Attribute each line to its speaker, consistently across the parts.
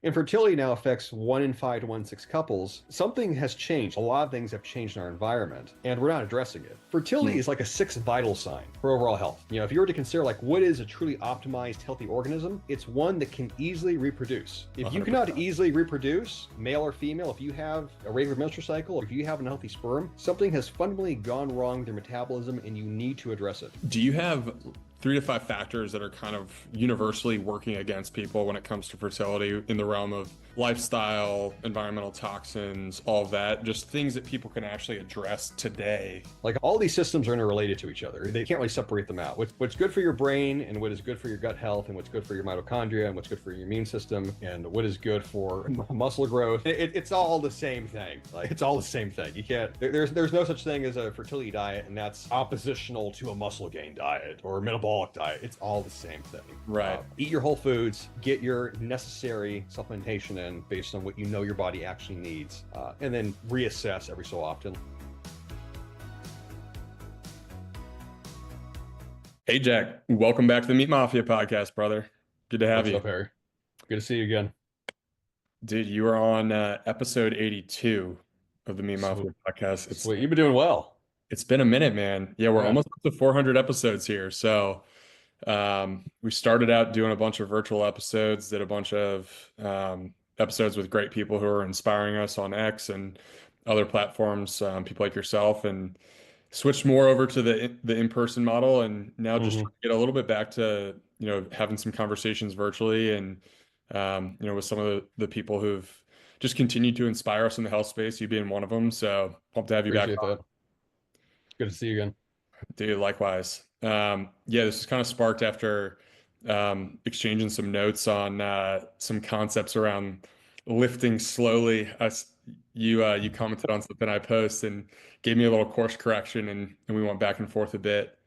Speaker 1: Infertility now affects 1 in 5 to 1 in 6 couples. Something has changed. A lot of things have changed in our environment, and we're not addressing it. Fertility
Speaker 2: Hmm.
Speaker 1: is like a sixth vital sign for overall health. If you were to consider like what is a truly optimized, healthy organism, it's one that can easily reproduce. If you cannot
Speaker 2: 100%.
Speaker 1: easily reproduce, male or female, if you have a regular menstrual cycle, or if you have an unhealthy sperm, something has fundamentally gone wrong with your metabolism, and you need to address it.
Speaker 2: Do you have 3 to 5 factors that are kind of universally working against people when it comes to fertility in the realm of lifestyle, environmental toxins, all of that? Just things that people can actually address today.
Speaker 1: Like all these systems are interrelated to each other. They can't really separate them out. What's good for your brain and what is good for your gut health and what's good for your mitochondria and what's good for your immune system and what is good for muscle growth. It's all the same thing. Like it's all the same thing. You can't. There's no such thing as a fertility diet, and that's oppositional to a muscle gain diet or a metabolic diet. It's all the same thing.
Speaker 2: Right.
Speaker 1: Eat your whole foods. Get your necessary supplementation in based on what you know your body actually needs, and then reassess every so often.
Speaker 2: Hey, Jack, welcome back to the Meat Mafia Podcast, brother. Good to have
Speaker 1: What's
Speaker 2: you.
Speaker 1: up, Harry? Good to see you again.
Speaker 2: Dude, you were on episode 82 of the Meat Mafia Podcast.
Speaker 1: Sweet. You've been doing well.
Speaker 2: It's been a minute, man. Yeah, we're
Speaker 1: Yeah.
Speaker 2: almost up to 400 episodes here. So we started out doing a bunch of virtual episodes, did a bunch of episodes with great people who are inspiring us on X and other platforms, people like yourself, and switched more over to the in-person model, and now just trying to get a little bit back to having some conversations virtually, and with some of the people who've just continued to inspire us in the health space, you being one of them. So pumped to have you back
Speaker 1: Appreciate
Speaker 2: on.
Speaker 1: that. Good to see you again.
Speaker 2: Dude, likewise. Yeah, this is kind of sparked after exchanging some notes on some concepts around lifting slowly. You commented on something I posted and gave me a little course correction, and we went back and forth a bit,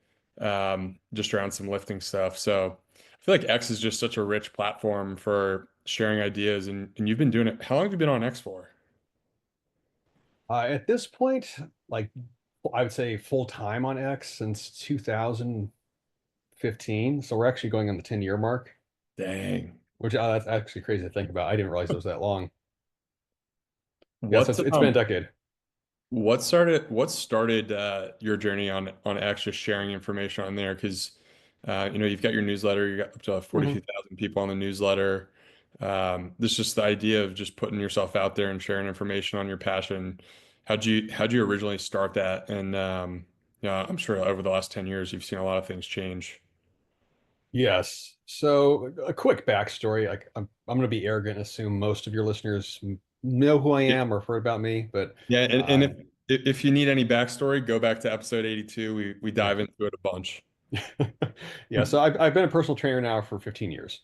Speaker 2: just around some lifting stuff. So I feel like X is just such a rich platform for sharing ideas, and you've been doing it. How long have you been on X for?
Speaker 1: At this point, like I would say full time on X since 2015. So we're actually going on the 10-year mark,
Speaker 2: Dang.
Speaker 1: which that's actually crazy to think about. I didn't realize it was that long. Yeah, so
Speaker 2: What
Speaker 1: it's been a decade.
Speaker 2: what started your journey on X, just sharing information on there? Because you've got your newsletter, you got up to 42,000 people on the newsletter. This just the idea of just putting yourself out there and sharing information on your passion. How'd you originally start that? And yeah, I'm sure over the last 10 years you've seen a lot of things change.
Speaker 1: Yes. So a quick backstory. Like I'm going to be arrogant and assume most of your listeners know who I
Speaker 2: Yeah,
Speaker 1: am or have heard about me, but
Speaker 2: yeah, and
Speaker 1: uh,
Speaker 2: if you need any backstory, go back to episode 82. We
Speaker 1: yeah.
Speaker 2: dive into it a bunch.
Speaker 1: Yeah, so I've been a personal trainer now for 15 years.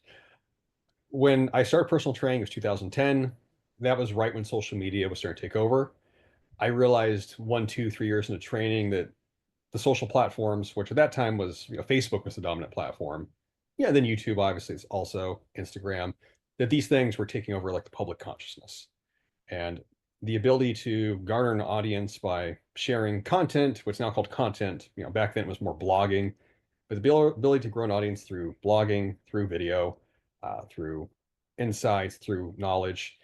Speaker 1: When I started personal training, it was 2010. That was right when social media was starting to take over. I realized 1, 2, 3 years into training that the social platforms, which at that time was, Facebook was the dominant platform. Yeah, then YouTube, obviously, is also Instagram, that these things were taking over like the public consciousness. And the ability to garner an audience by sharing content, what's now called content, back then it was more blogging, but the ability to grow an audience through blogging, through video, through insights, through knowledge,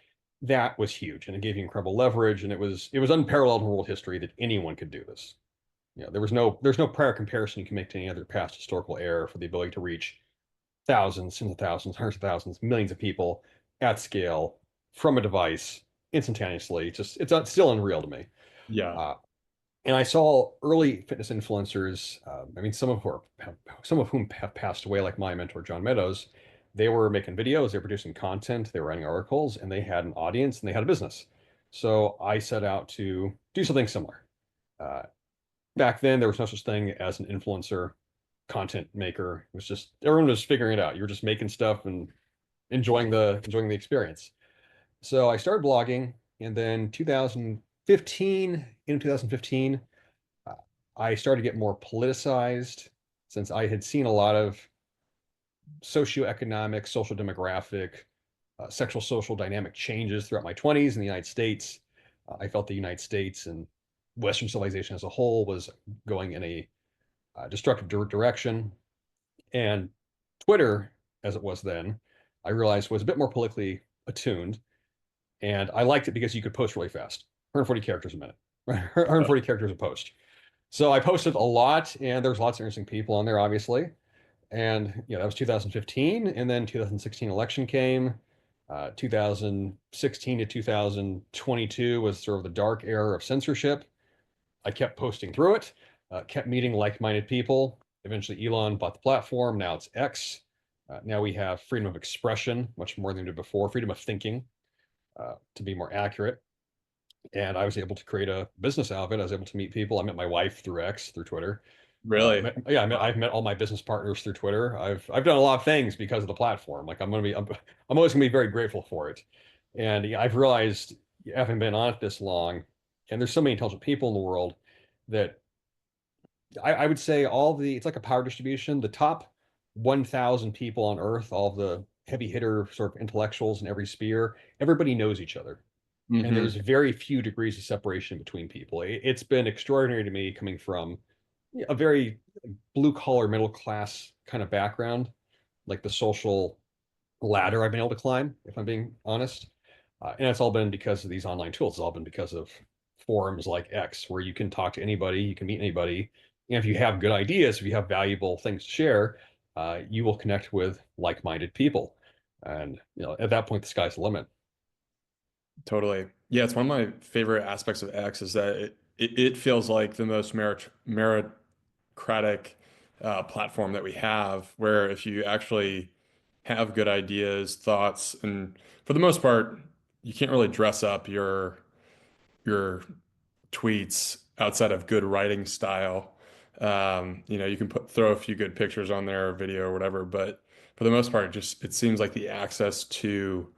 Speaker 1: that was huge, and it gave you incredible leverage, and it was unparalleled in world history that anyone could do this. There's no prior comparison you can make to any other past historical era for the ability to reach thousands, tens of thousands, hundreds of thousands, millions of people at scale from a device instantaneously. It's still unreal to me.
Speaker 2: Yeah.
Speaker 1: Uh, and I saw early fitness influencers. I mean, some of whom have passed away, like my mentor John Meadows. They were making videos, they were producing content, they were writing articles, and they had an audience and they had a business. So I set out to do something similar. Uh, Back then, there was no such thing as an influencer content maker. It was just everyone was figuring it out. You were just making stuff and enjoying the experience. So I started blogging, and then 2015, uh, I started to get more politicized since I had seen a lot of socioeconomic, social demographic, sexual social dynamic changes throughout my 20s in the United States. I felt the United States and Western civilization as a whole was going in a destructive direction. And Twitter, as it was then, I realized was a bit more politically attuned. And I liked it because you could post really fast, 140 characters a minute, 140 characters a post. So I posted a lot, and there's lots of interesting people on there, obviously. And that was 2015, and then 2016 election came. 2016 to 2022 was sort of the dark era of censorship. I kept posting through it, kept meeting like-minded people. Eventually, Elon bought the platform. Now it's X. Now we have freedom of expression, much more than we did before, freedom of thinking, to be more accurate. And I was able to create a business out of it. I was able to meet people. I met my wife through X, through Twitter.
Speaker 2: Really?
Speaker 1: Yeah, I've
Speaker 2: Wow.
Speaker 1: met all my business partners through Twitter. I've done a lot of things because of the platform. Like I'm always gonna be very grateful for it. And yeah, I've realized, having been on it this long, and there's so many intelligent people in the world, that I would say it's like a power distribution. The top 1,000 people on Earth, all the heavy hitter sort of intellectuals in every sphere, everybody knows each other. And there's
Speaker 2: Hmm.
Speaker 1: very few degrees of separation between people. It's been extraordinary to me, coming from a very blue collar, middle class kind of background, like the social ladder I've been able to climb, if I'm being honest. And it's all been because of these online tools. It's all been because of forums like X, where you can talk to anybody, you can meet anybody. And if you have good ideas, if you have valuable things to share, you will connect with like minded people. And at that point, the sky's the limit.
Speaker 2: Totally. Yeah, it's one of my favorite aspects of X is that it feels like the most meritocratic platform that we have, where if you actually have good ideas, thoughts, and for the most part, you can't really dress up your tweets outside of good writing style. You can throw a few good pictures on there, or video or whatever, but for the most part, it seems like the access to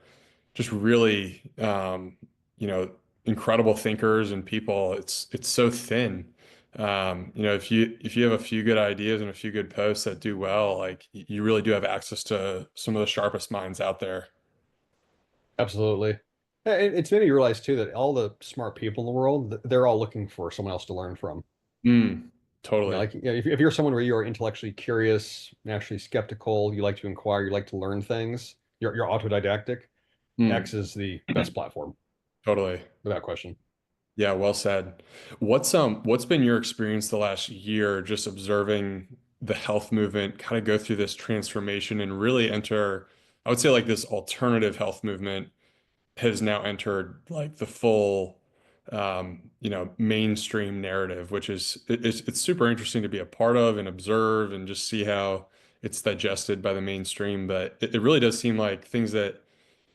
Speaker 2: just really you know incredible thinkers and people, it's so thin. If you have a few good ideas and a few good posts that do well, like you really do have access to some of the sharpest minds out there.
Speaker 1: Absolutely. It's made me realize too that all the smart people in the world, they're all looking for someone else to learn from.
Speaker 2: Mm, totally.
Speaker 1: If you're someone where you are intellectually curious, naturally skeptical, you like to inquire, you like to learn things, you're autodidactic, X
Speaker 2: Mm,
Speaker 1: is the best platform,
Speaker 2: totally.
Speaker 1: without question.
Speaker 2: Yeah, well said. What's been your experience the last year just observing the health movement kind of go through this transformation and really enter, I would say, like this alternative health movement has now entered like the full mainstream narrative, which is it's super interesting to be a part of and observe and just see how it's digested by the mainstream. But it really does seem like things that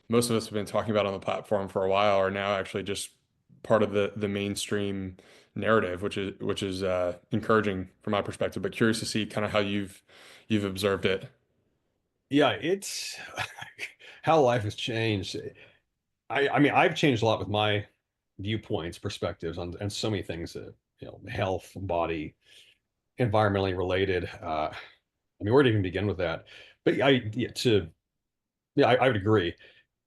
Speaker 2: most of us have been talking about on the platform for a while are now actually just part of the mainstream narrative, which is encouraging from my perspective, but curious to see kind of how you've observed it.
Speaker 1: Yeah, it's how life has changed. I mean, I've changed a lot with my viewpoints, perspectives on and so many things that, health, body, environmentally related. I mean, where to even begin with that? But I would agree.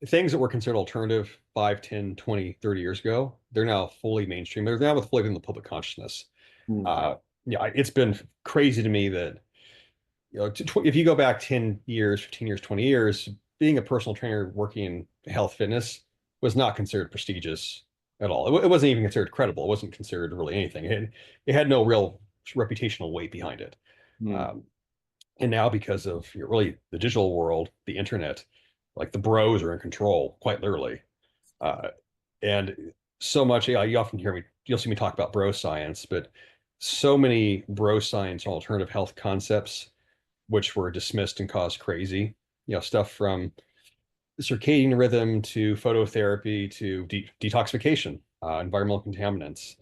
Speaker 1: Things that were considered alternative 5, 10, 20, 30 years ago, they're now fully mainstream. They're now fully in the public consciousness.
Speaker 2: Mm.
Speaker 1: Uh, it's been crazy to me that, if you go back 10 years, 15 years, 20 years, being a personal trainer working in health fitness was not considered prestigious at all. It wasn't even considered credible. It wasn't considered really anything. It had no real reputational weight behind it.
Speaker 2: Mm.
Speaker 1: Um, and now, because of really the digital world, the internet, like the bros are in control, quite literally. Uh, and so much, you often you'll see me talk about bro science, but so many bro science alternative health concepts, which were dismissed and caused crazy, stuff from circadian rhythm to phototherapy to detoxification, environmental contaminants,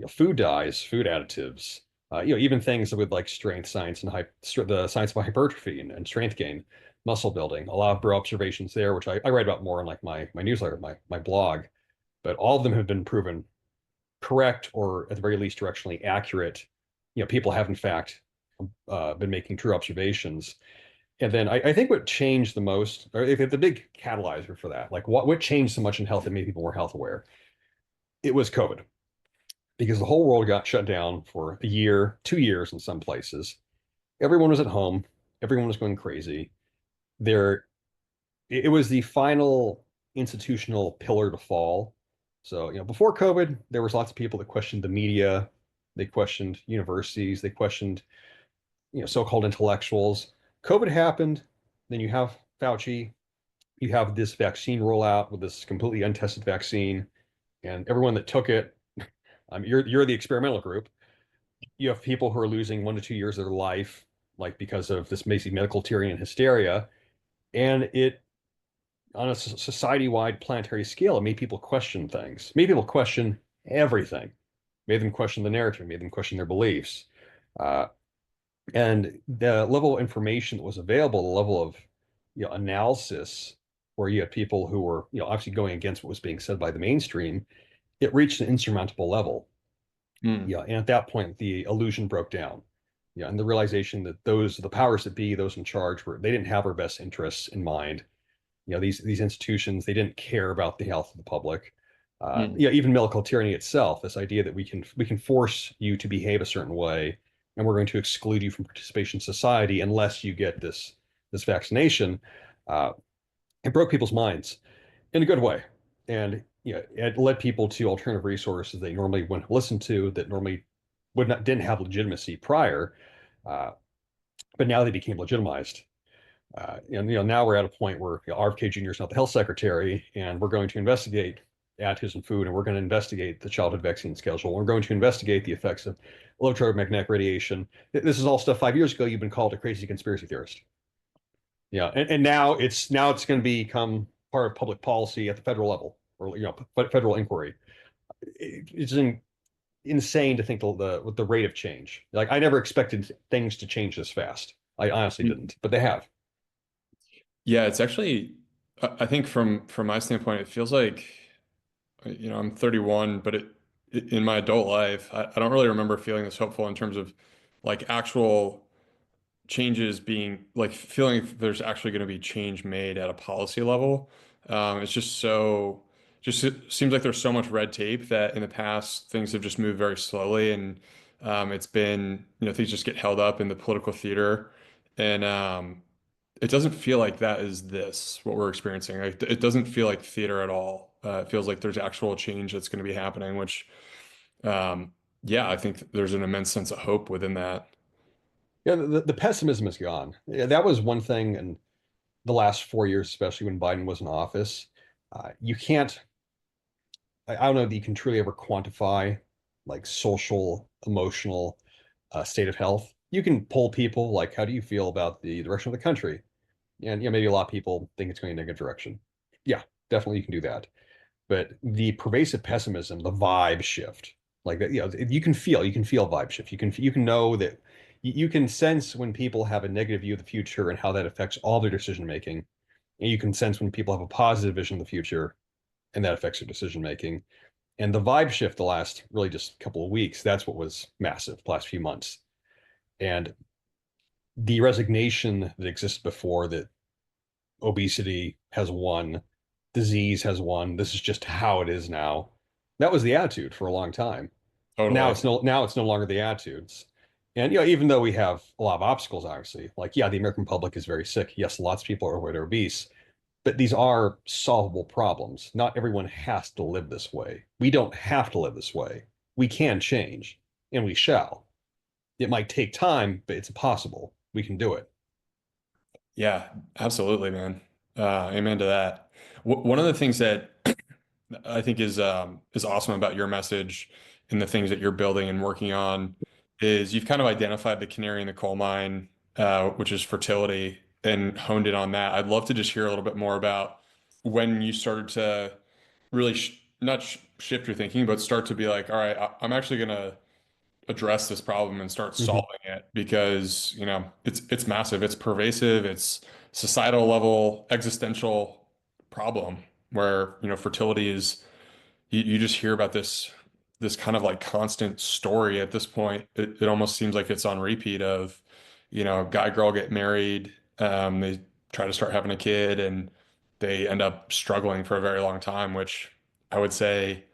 Speaker 1: food dyes, food additives, even things with like strength science and the science of hypertrophy and strength gain, muscle building. A lot of bro observations there, which I write about more in like my newsletter, my blog. But all of them have been proven correct, or at the very least directionally accurate. People have in fact been making true observations. And then I think what changed the most, or if the big catalyzer for that, like what changed so much in health that made people more health aware, it was COVID, because the whole world got shut down for a year, 2 years in some places. Everyone was at home. Everyone was going crazy. There, it was the final institutional pillar to fall. So, before COVID, there was lots of people that questioned the media, they questioned universities, they questioned, so-called intellectuals. COVID happened, then you have Fauci, you have this vaccine rollout with this completely untested vaccine, and everyone that took it, you're the experimental group. You have people who are losing 1 to 2 years of their life, like because of this basic medical tyranny and hysteria. And it, on a society-wide planetary scale, it made people question things, made people question everything, made them question the narrative, made them question their beliefs. Uh, and the level of information that was available, the level of analysis, where you had people who were obviously going against what was being said by the mainstream, it reached an insurmountable level.
Speaker 2: Hmm.
Speaker 1: Yeah, and at that point, the illusion broke down. Yeah, and the realization that the powers that be, those in charge, they didn't have our best interests in mind. These institutions, they didn't care about the health of the public.
Speaker 2: Hmm.
Speaker 1: Even medical tyranny itself, this idea that we can force you to behave a certain way, and we're going to exclude you from participation in society unless you get this vaccination. Uh, it broke people's minds in a good way, and it led people to alternative resources they normally wouldn't listen to, that normally didn't have legitimacy prior, uh, but now they became legitimized. And now we're at a point where RFK Jr. is not the health secretary, and we're going to investigate additives in food, and we're going to investigate the childhood vaccine schedule. We're going to investigate the effects of electromagnetic radiation. This is all stuff 5 years ago you've been called a crazy conspiracy theorist. Yeah, and now it's going to become part of public policy at the federal level, or federal inquiry. It's insane to think with the rate of change. Like, I never expected things to change this fast. I honestly didn't, but they have.
Speaker 2: Yeah, it's actually, I think from my standpoint, it feels like, I'm 31, but in my adult life, I don't really remember feeling this hopeful in terms of like actual changes being like feeling there's actually going to be change made at a policy level. It's just so just it seems like there's so much red tape that in the past things have just moved very slowly, and it's been, things just get held up in the political theater, and it doesn't feel like that is this what we're experiencing. Like, it doesn't feel like theater at all. It feels like there's actual change that's going to be happening, which um, yeah, I think there's an immense sense of hope within that.
Speaker 1: Yeah, the pessimism is gone. Yeah, that was one thing in the last 4 years, especially when Biden was in office. You can't, I don't know that you can truly ever quantify like social, emotional state of health. You can poll people like, how do you feel about the direction of the country? And maybe a lot of people think it's going in a negative direction. Yeah, definitely you can do that. But the pervasive pessimism, the vibe shift, like that, you can feel vibe shift. You can know that you can sense when people have a negative view of the future and how that affects all their decision making. And you can sense when people have a positive vision of the future and that affects their decision making. And the vibe shift the last really just couple of weeks, that's what was massive the last few months. And the resignation that existed before, that obesity has won, disease has won, this is just how it is now. That was the attitude for a long time. Now
Speaker 2: Totally.
Speaker 1: it's no longer the attitudes. And even though we have a lot of obstacles, obviously, like the American public is very sick. Yes, lots of people are overweight or obese, but these are solvable problems. Not everyone has to live this way. We don't have to live this way. We can change, and we shall. It might take time, but it's possible. We can do it.
Speaker 2: Yeah, absolutely, man. Amen to that. One of the things that I think is awesome about your message and the things that you're building and working on is you've kind of identified the canary in the coal mine, which is fertility, and honed in on that. I'd love to just hear a little bit more about when you started to really not shift your thinking, but start to be like, all right, I'm actually gonna address this problem and start
Speaker 1: Mhm.
Speaker 2: solving it, because it's massive, it's pervasive, it's societal level, existential problem where fertility is, you just hear about this kind of like constant story at this point. It almost seems like it's on repeat of guy girl get married, they try to start having a kid, and they end up struggling for a very long time, which I would say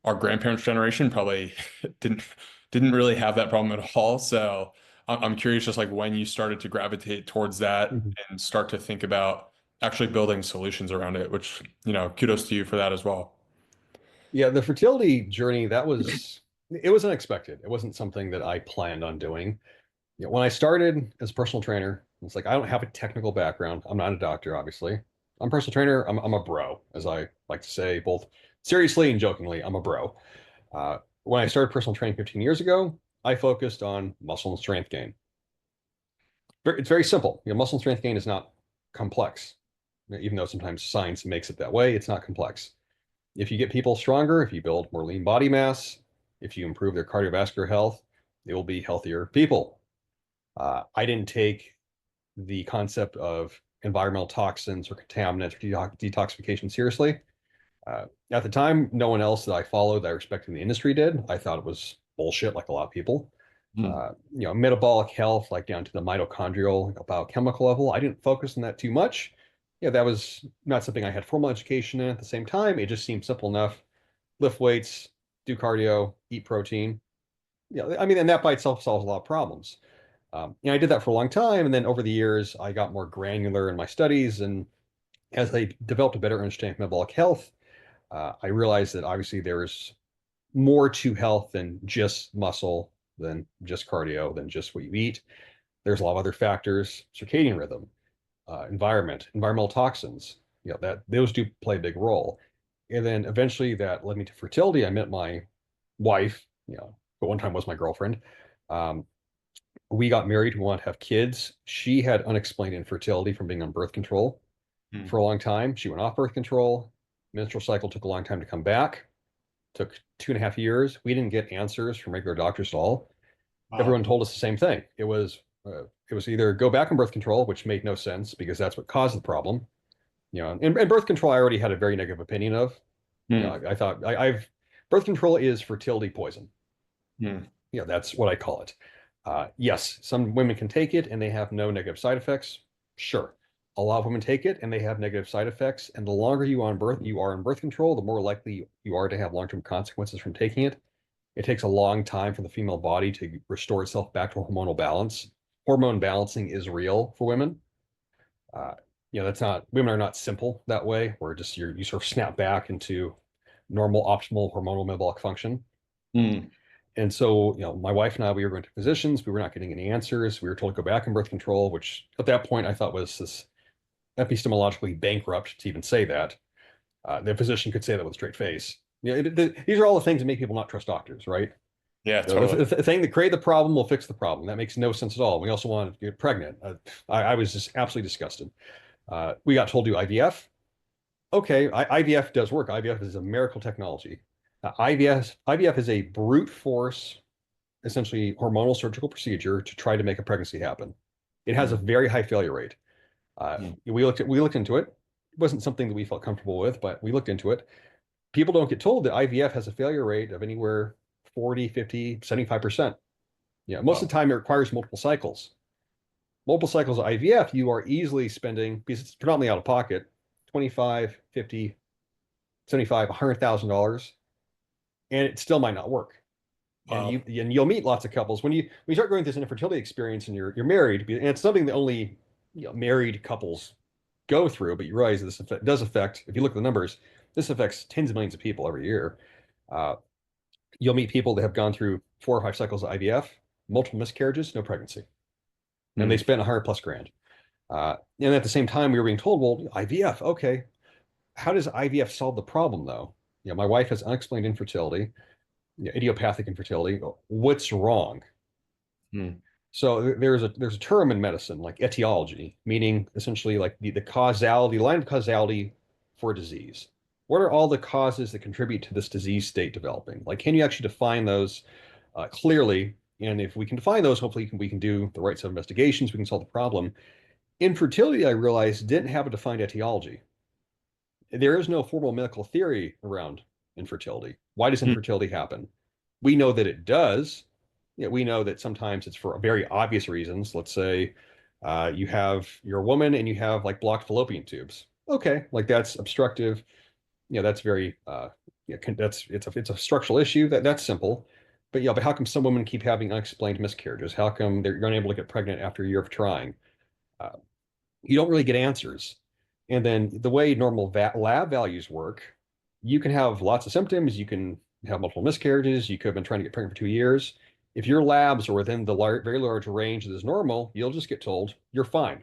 Speaker 2: our grandparents' generation probably didn't didn't really have that problem at all. So I'm curious, just like when you started to gravitate towards that
Speaker 1: Mhm.
Speaker 2: and start to think about actually building solutions around it, which, kudos to you for that as well.
Speaker 1: Yeah, the fertility journey, it was unexpected. It wasn't something that I planned on doing. When I started as a personal trainer, it's like I don't have a technical background. I'm not a doctor, obviously. I'm a personal trainer. I'm a bro, as I like to say, both seriously and jokingly. I'm a bro. When I started personal training 15 years ago, I focused on muscle and strength gain. It's very simple. Muscle and strength gain is not complex, even though sometimes science makes it that way. It's not complex. If you get people stronger, if you build more lean body mass, if you improve their cardiovascular health, they will be healthier people. I didn't take the concept of environmental toxins or contaminants or detoxification seriously. At the time, no one else that I followed that I respected in the industry did. I thought it was bullshit, like a lot of people.
Speaker 2: Hmm.
Speaker 1: Metabolic health, like down to the mitochondrial biochemical level, I didn't focus on that too much. Yeah, that was not something I had formal education in. At the same time, it just seemed simple enough. Lift weights, do cardio, eat protein. I mean, and that by itself solves a lot of problems. I did that for a long time, and then over the years, I got more granular in my studies, and as I developed a better understanding of metabolic health, I realized that obviously there's more to health than just muscle, than just cardio, than just what you eat. There's a lot of other factors, circadian rhythm, environmental toxins. That those do play a big role. And then eventually that led me to fertility. I met my wife, but one time was my girlfriend. Um, we got married. We wanted to have kids. She had unexplained infertility from being on birth control
Speaker 2: Hmm.
Speaker 1: for a long time. She went off birth control. Menstrual cycle took a long time to come back. Took 2.5 years. We didn't get answers from regular doctors at all.
Speaker 2: Wow.
Speaker 1: Everyone told us the same thing. It was either go back on birth control, which made no sense because that's what caused the problem. And birth control I already had a very negative opinion of.
Speaker 2: Hmm.
Speaker 1: I thought I've birth control is fertility poison.
Speaker 2: Hmm.
Speaker 1: That's what I call it. Yes, some women can take it and they have no negative side effects. Sure. A lot of women take it and they have negative side effects. And the longer you are on birth control, the more likely you are to have long-term consequences from taking it. It takes a long time for the female body to restore itself back to hormonal balance. Hormone balancing is real for women. Uh, that's not women are not simple that way, where just you sort of snap back into normal, optimal hormonal metabolic function.
Speaker 2: Hmm.
Speaker 1: And so, my wife and I, we were going to physicians. We were not getting any answers. We were told to go back in birth control, which at that point I thought was this epistemologically bankrupt to even say that. The physician could say that with a straight face. These are all the things that make people not trust doctors, right?
Speaker 2: Yeah,
Speaker 1: The,
Speaker 2: totally.
Speaker 1: the thing that created the problem will fix the problem. That makes no sense at all. We also wanted to get pregnant. I was just absolutely disgusted. We got told to do IVF. Okay, IVF does work. IVF is a miracle technology. IVF is a brute force, essentially hormonal surgical procedure to try to make a pregnancy happen. It has a
Speaker 2: Hmm.
Speaker 1: very high failure rate.
Speaker 2: Hmm.
Speaker 1: We looked into it. It wasn't something that we felt comfortable with, but we looked into it. People don't get told that IVF has a failure rate of anywhere 40, 50, 75%. Most of
Speaker 2: Wow.
Speaker 1: the time it requires multiple cycles. Multiple cycles of IVF, you are easily spending, because it's predominantly out of pocket, 25, 50, 75, $100,000, and it still might not work. And
Speaker 2: Wow.
Speaker 1: you'll meet lots of couples when you start going through this infertility experience and you're married, and it's something that only married couples go through, but you realize this does affect, if you look at the numbers, this affects tens of millions of people every year. Uh, you'll meet people that have gone through 4 or 5 cycles of IVF, multiple miscarriages, no pregnancy, and they
Speaker 2: Hmm.
Speaker 1: spent 100 plus grand. And at the same time, we were being told, well, IVF, okay, how does IVF solve the problem though? My wife has unexplained infertility, idiopathic infertility. What's wrong?
Speaker 2: Hmm.
Speaker 1: So there's a term in medicine like etiology, meaning essentially like the causality, line of causality for a disease. What are all the causes that contribute to this disease state developing? Like, can you actually define those clearly? And if we can define those, hopefully we can do the right set of investigations. We can solve the problem. Infertility, I realized, didn't have a defined etiology. There is no formal medical theory around infertility. Why does
Speaker 2: Hmm.
Speaker 1: infertility happen? We know that it does. We know that sometimes it's for very obvious reasons. Let's say you're a woman and you have like blocked fallopian tubes. Okay, like that's obstructive. That's very it's a structural issue. That's simple. But how come some women keep having unexplained miscarriages? How come they're unable to get pregnant after a year of trying? Uh, you don't really get answers. And then the way normal lab values work, you can have lots of symptoms. You can have multiple miscarriages. You could have been trying to get pregnant for 2 years. If your labs are within the very large range that is normal, you'll just get told you're fine.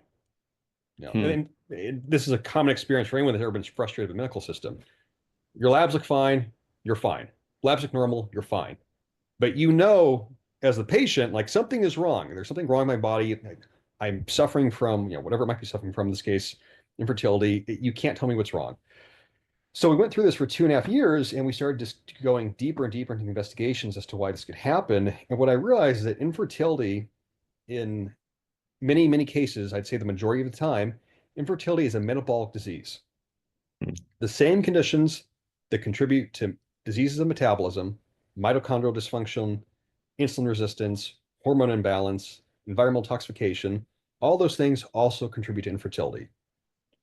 Speaker 2: Hmm.
Speaker 1: And this is a common experience for anyone that's ever been frustrated with the medical system. Your labs look fine, you're fine. Labs look normal, you're fine. But as the patient, like something is wrong. There's something wrong in my body. I'm suffering from, whatever it might be suffering from, in this case, infertility. You can't tell me what's wrong. So we went through this for 2.5 years, and we started just going deeper and deeper into investigations as to why this could happen. And what I realized is that infertility, in many, many cases, I'd say the majority of the time, infertility is a metabolic disease.
Speaker 2: Hmm.
Speaker 1: The same conditions that contribute to diseases of metabolism, mitochondrial dysfunction, insulin resistance, hormone imbalance, environmental toxification, all those things also contribute to infertility.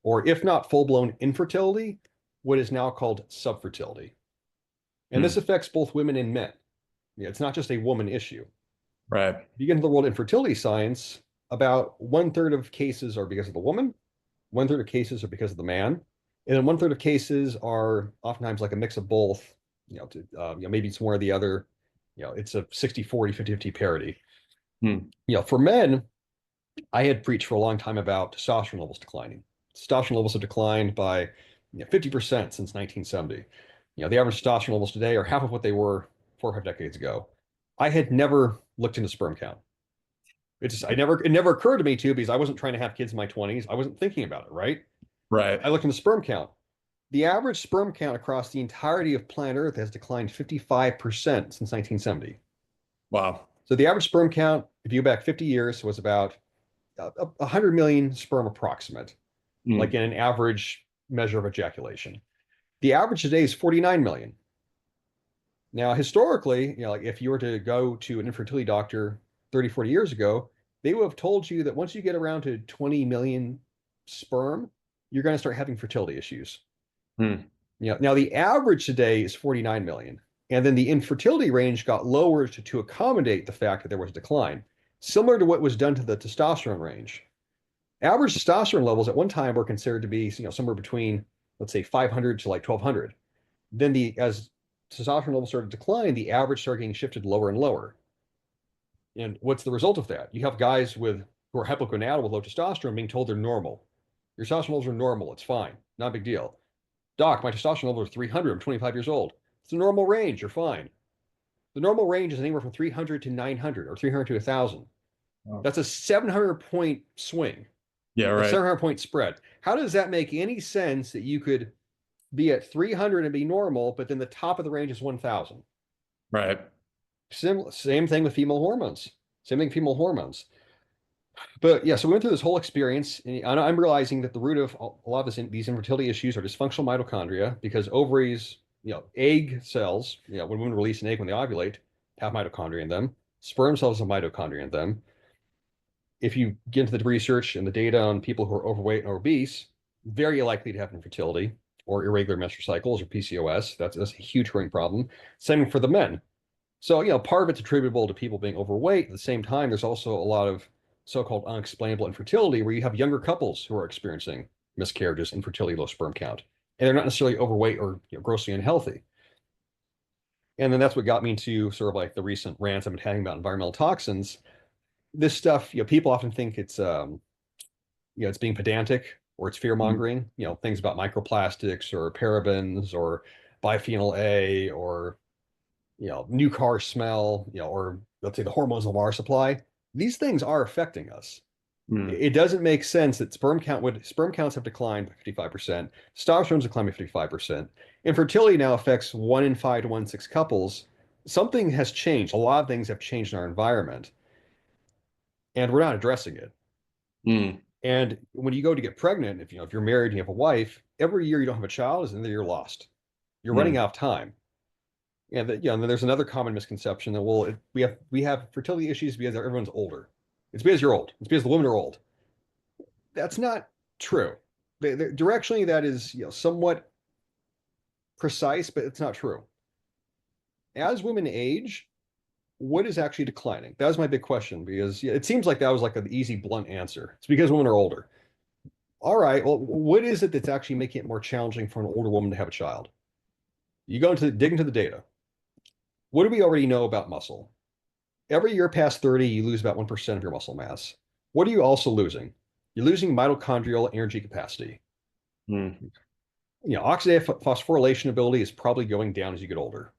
Speaker 1: Or if not full-blown infertility, what is now called subfertility. And this
Speaker 2: Hmm.
Speaker 1: affects both women and men. It's not just a woman issue.
Speaker 2: Right.
Speaker 1: If you get into the world of infertility science, about 1/3 of cases are because of the woman, 1/3 of cases are because of the man, and then 1/3 of cases are oftentimes like a mix of both. Maybe it's one or the other. It's a 60-40, 50-50 parity.
Speaker 2: Hmm.
Speaker 1: For men, I had preached for a long time about testosterone levels declining. Testosterone levels have declined by 50% since 1970. The average testosterone levels today are half of what they were 4 or 5 decades ago. I had never looked into sperm count. It never occurred to me to, because I wasn't trying to have kids in my 20s. I wasn't thinking about it, right?
Speaker 2: Right.
Speaker 1: I looked into sperm count. The average sperm count across the entirety of planet Earth has declined 55% since 1970.
Speaker 2: Wow.
Speaker 1: So the average sperm count, if you go back 50 years, was about 100 million sperm approximate, like
Speaker 2: Hmm.
Speaker 1: in an average measure of ejaculation. The average today is 49 million. Now, historically, like if you were to go to an infertility doctor 30, 40 years ago, they would have told you that once you get around to 20 million sperm, you're going to start having fertility issues.
Speaker 2: Hmm.
Speaker 1: Now the average today is 49 million. And then the infertility range got lowered to accommodate the fact that there was a decline, similar to what was done to the testosterone range. Average testosterone levels at one time were considered to be, somewhere between, let's say, 500 to like 1200. Then as testosterone levels started to decline, the average started getting shifted lower and lower. And what's the result of that? You have guys who are hypogonadal with low testosterone being told they're normal. Your testosterone levels are normal. It's fine. Not a big deal. Doc, my testosterone level is 300. I'm 25 years old. It's the normal range. You're fine. The normal range is anywhere from 300 to 900 or 300 to 1,000.
Speaker 2: Wow.
Speaker 1: That's a 700-point swing,
Speaker 2: Yeah.
Speaker 1: a
Speaker 2: Right.
Speaker 1: 700-point spread. How does that make any sense that you could be at 300 and be normal, but then the top of the range is 1,000?
Speaker 2: Right.
Speaker 1: Same thing with female hormones. Same thing with female hormones. But yeah, so we went through this whole experience, and I'm realizing that the root of a lot of these infertility issues are dysfunctional mitochondria, because ovaries, egg cells, when women release an egg when they ovulate, have mitochondria in them. Sperm cells have mitochondria in them. If you get into the research and the data on people who are overweight and obese, very likely to have infertility or irregular menstrual cycles or PCOS. That's a huge growing problem. Same for the men. So, part of it's attributable to people being overweight. At the same time, there's also a lot of so-called unexplainable infertility where you have younger couples who are experiencing miscarriages, infertility, low sperm count, and they're not necessarily overweight or grossly unhealthy. And then that's what got me into sort of like the recent rants I've been having about environmental toxins. This stuff, people often think it's being pedantic or it's fear
Speaker 2: Hmm.
Speaker 1: mongering. Things about microplastics or parabens or bisphenol A or new car smell, or let's say the hormones in the water supply. These things are affecting us.
Speaker 2: Hmm.
Speaker 1: It doesn't make sense that sperm counts have declined by 55%, testosterone's declined by 55%. Infertility now affects 1 in 5 to 1 in 6 couples. Something has changed. A lot of things have changed in our environment, and we're not addressing it.
Speaker 2: Hmm.
Speaker 1: And when you go to get pregnant, if you're married and you have a wife, every year you don't have a child is another year lost. You're running
Speaker 2: Hmm.
Speaker 1: out of time. And then there's another common misconception that, well, we have fertility issues because everyone's older. It's because you're old. It's because the women are old. That's not true. Directionally, that is somewhat precise, but it's not true. As women age, what is actually declining? That was my big question, because it seems like that was like an easy, blunt answer. It's because women are older. All right, well, what is it that's actually making it more challenging for an older woman to have a child? You go into dig into the data. What do we already know about muscle? Every year past 30, you lose about 1% of your muscle mass. What are you also losing? You're losing mitochondrial energy capacity.
Speaker 2: Hmm.
Speaker 1: Oxidative phosphorylation ability is probably going down as you get older.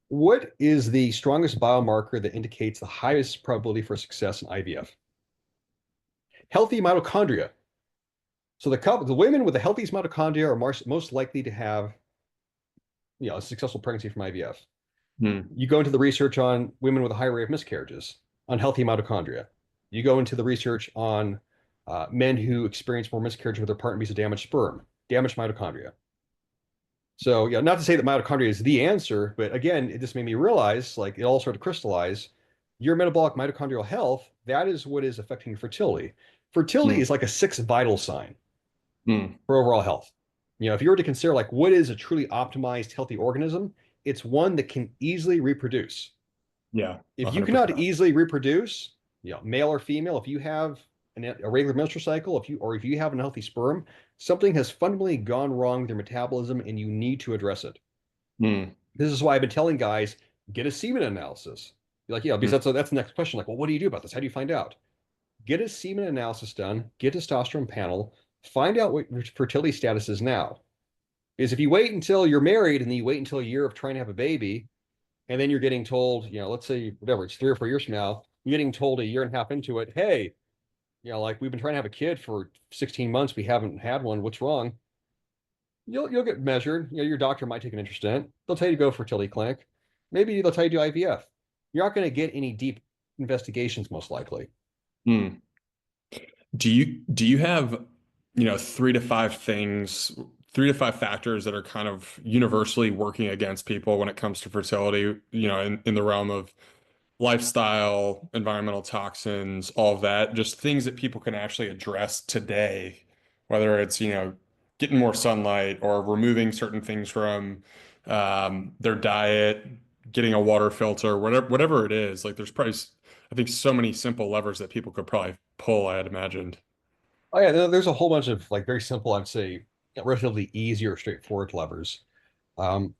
Speaker 1: What is the strongest biomarker that indicates the highest probability for success in IVF? Healthy mitochondria. So the women with the healthiest mitochondria are most likely to have a successful pregnancy from IVF.
Speaker 2: Hmm.
Speaker 1: You go into the research on women with a high rate of miscarriages, on healthy mitochondria. You go into the research on men who experience more miscarriage with their partner because of damaged sperm, damaged mitochondria. So, yeah, not to say that mitochondria is the answer, but again, it just made me realize, like, it all started to crystallize. Your metabolic mitochondrial health, that is what is affecting your fertility. Fertility
Speaker 2: Hmm.
Speaker 1: is like a sixth vital sign
Speaker 2: Hmm.
Speaker 1: for overall health. If you were to consider like what is a truly optimized healthy organism, it's one that can easily reproduce.
Speaker 2: Yeah,
Speaker 1: If you cannot
Speaker 2: 100%.
Speaker 1: easily reproduce, male or female, if you have a regular menstrual cycle, if you have an healthy sperm, something has fundamentally gone wrong with your metabolism, and you need to address it.
Speaker 2: Hmm.
Speaker 1: This is why I've been telling guys get a semen analysis. Like, because
Speaker 2: Hmm.
Speaker 1: that's the next question. Like, well, what do you do about this? How do you find out? Get a semen analysis done. Get a testosterone panel. Find out what your fertility status is now. Is if you wait until you're married and then you wait until a year of trying to have a baby, and then you're getting told, let's say whatever, it's 3 or 4 years from now, you're getting told a year and a half into it, hey, like we've been trying to have a kid for 16 months, we haven't had one. What's wrong? You'll get measured. Your doctor might take an interest in it. They'll tell you to go to fertility clinic. Maybe they'll tell you to do IVF. You're not going to get any deep investigations, most likely.
Speaker 2: Hmm. Do you have, 3 to 5 factors that are kind of universally working against people when it comes to fertility, in the realm of lifestyle, environmental toxins, all of that, just things that people can actually address today, whether it's, getting more sunlight or removing certain things from their diet, getting a water filter, whatever it is. Like there's probably, I think, so many simple levers that people could probably pull, I had imagined.
Speaker 1: Oh yeah, there's a whole bunch of like very simple, I'd say, relatively easy or straightforward levers. Um,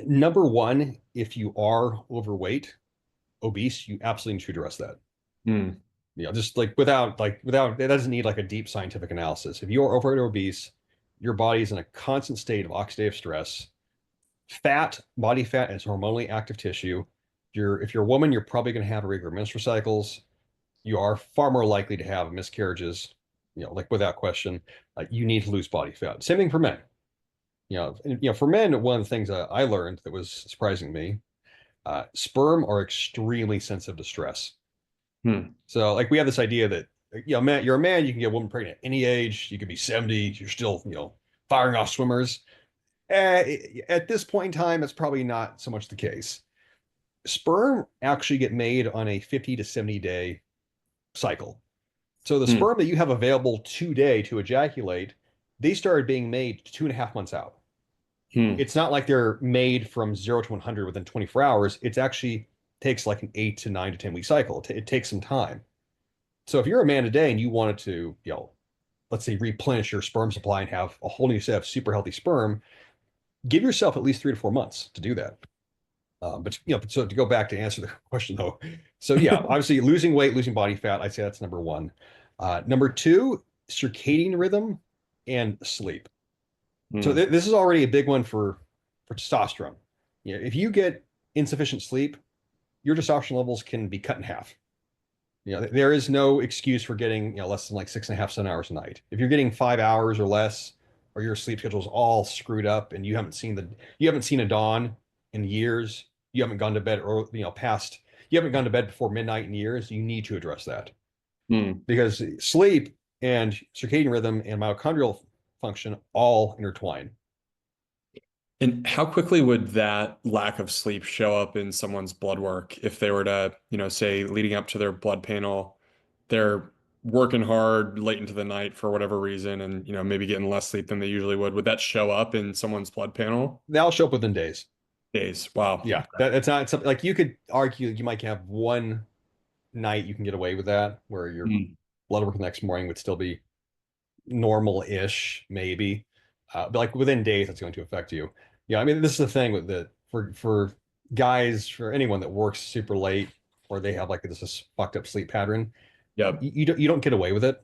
Speaker 1: Number one, if you are overweight, obese, you absolutely need to address that.
Speaker 2: Hmm.
Speaker 1: Just without it doesn't need like a deep scientific analysis. If you are overweight or obese, your body is in a constant state of oxidative stress. Body fat is hormonally active tissue. If you're a woman, you're probably going to have irregular menstrual cycles. You are far more likely to have miscarriages, like without question. You need to lose body fat. Same thing for men. For men, one of the things I learned that was surprising me, sperm are extremely sensitive to stress.
Speaker 2: Hmm.
Speaker 1: So like we have this idea that man, you're a man, you can get a woman pregnant at any age. You could be 70, you're still, firing off swimmers. At this point in time, it's probably not so much the case. Sperm actually get made on a 50 to 70 day cycle. So the
Speaker 2: Hmm.
Speaker 1: sperm that you have available today to ejaculate, they started being made 2.5 months out.
Speaker 2: Hmm.
Speaker 1: It's not like they're made from 0 to 100 within 24 hours. It actually takes like an 8 to 9 to 10 week cycle. It takes some time. So if you're a man today and you wanted to, let's say replenish your sperm supply and have a whole new set of super healthy sperm, give yourself at least 3 to 4 months to do that. But so to go back to answer the question though, so yeah, obviously losing weight, losing body fat, I'd say that's number one. Number two, circadian rhythm and sleep. So
Speaker 2: Hmm.
Speaker 1: this is already a big one for testosterone. If you get insufficient sleep, your testosterone levels can be cut in half. There is no excuse for getting less than like 6.5, 7 hours a night. If you're getting 5 hours or less, or your sleep schedule is all screwed up, and you haven't seen a dawn in years, you haven't gone to bed or past you haven't gone to bed before midnight in years, you need to address that
Speaker 2: Hmm.
Speaker 1: because sleep and circadian rhythm and mitochondrial function all intertwine.
Speaker 2: And how quickly would that lack of sleep show up in someone's blood work if they were to, say leading up to their blood panel, they're working hard late into the night for whatever reason and, maybe getting less sleep than they usually would. Would that show up in someone's blood panel?
Speaker 1: That'll show up within days.
Speaker 2: Days. Wow.
Speaker 1: Yeah, that's not something like you could argue you might have one night you can get away with that where you're
Speaker 2: Hmm.
Speaker 1: blood work the next morning would still be normal-ish, maybe. But like within days, it's going to affect you. Yeah, I mean, this is the thing with the for guys, for anyone that works super late or they have like this fucked up sleep pattern,
Speaker 2: Yep.
Speaker 1: you don't get away with it.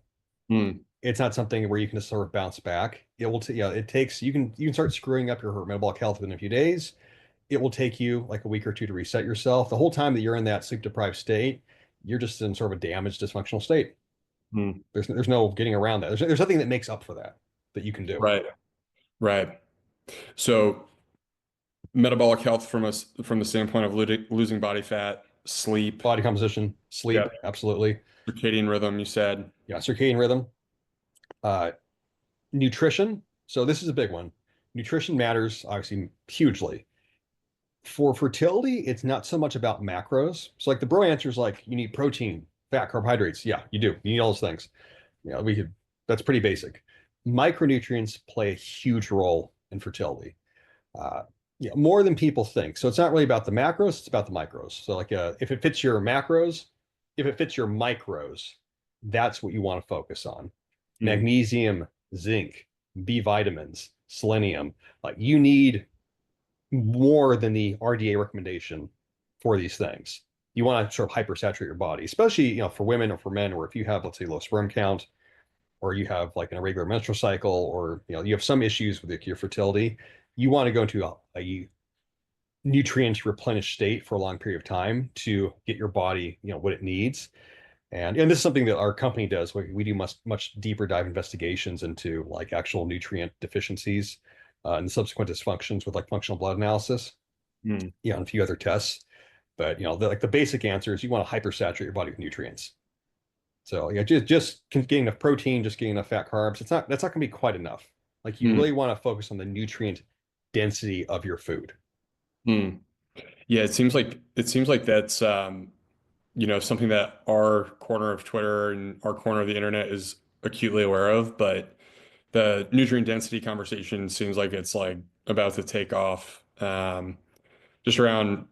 Speaker 2: Mm,
Speaker 1: It's not something where you can just sort of bounce back. It will, yeah, it takes you can start screwing up your metabolic health within a few days. It will take you like a week or two to reset yourself. The whole time that you're in that sleep deprived state, you're just in sort of a damaged, dysfunctional state.
Speaker 2: mm.
Speaker 1: There's no getting around that. There's nothing that makes up for that you can do.
Speaker 2: Right. Right. So metabolic health from the standpoint of losing body fat, sleep,
Speaker 1: Body composition,
Speaker 2: yeah,
Speaker 1: sleep, absolutely.
Speaker 2: circadian rhythm, you said.
Speaker 1: Yeah, circadian rhythm, uh, nutrition. So this is a big one. Nutrition matters obviously hugely. For fertility, it's not so much about macros. So like the bro answer is like you need protein, fat, carbohydrates. Yeah, you do. You need all those things. We could, that's pretty basic. Micronutrients play a huge role in fertility. Uh, more than people think. So it's not really about the macros, it's about the micros. So like if it fits your macros, if it fits your micros, that's what you want to focus on.
Speaker 2: Mm,
Speaker 1: Magnesium, zinc, B vitamins, selenium. Like you need more than the RDA recommendation for these things. You want to sort of hypersaturate your body, especially for women or for men, or if you have, let's say, low sperm count, or you have like an irregular menstrual cycle, or you have some issues with your fertility. You want to go into a nutrient replenished state for a long period of time to get your body what it needs. And this is something that our company does. We do much deeper dive investigations into like actual nutrient deficiencies and subsequent dysfunctions with like functional blood analysis,
Speaker 2: mm.
Speaker 1: and a few other tests. But like the basic answer is you want to hypersaturate your body with nutrients. So yeah, just getting enough protein, just getting enough fat, carbs. That's not going to be quite enough. Like you
Speaker 2: Mm,
Speaker 1: really want to focus on the nutrient density of your food.
Speaker 2: mm. Yeah, it seems like that's something that our corner of Twitter and our corner of the internet is acutely aware of, but the nutrient density conversation seems like it's like about to take off. Just around,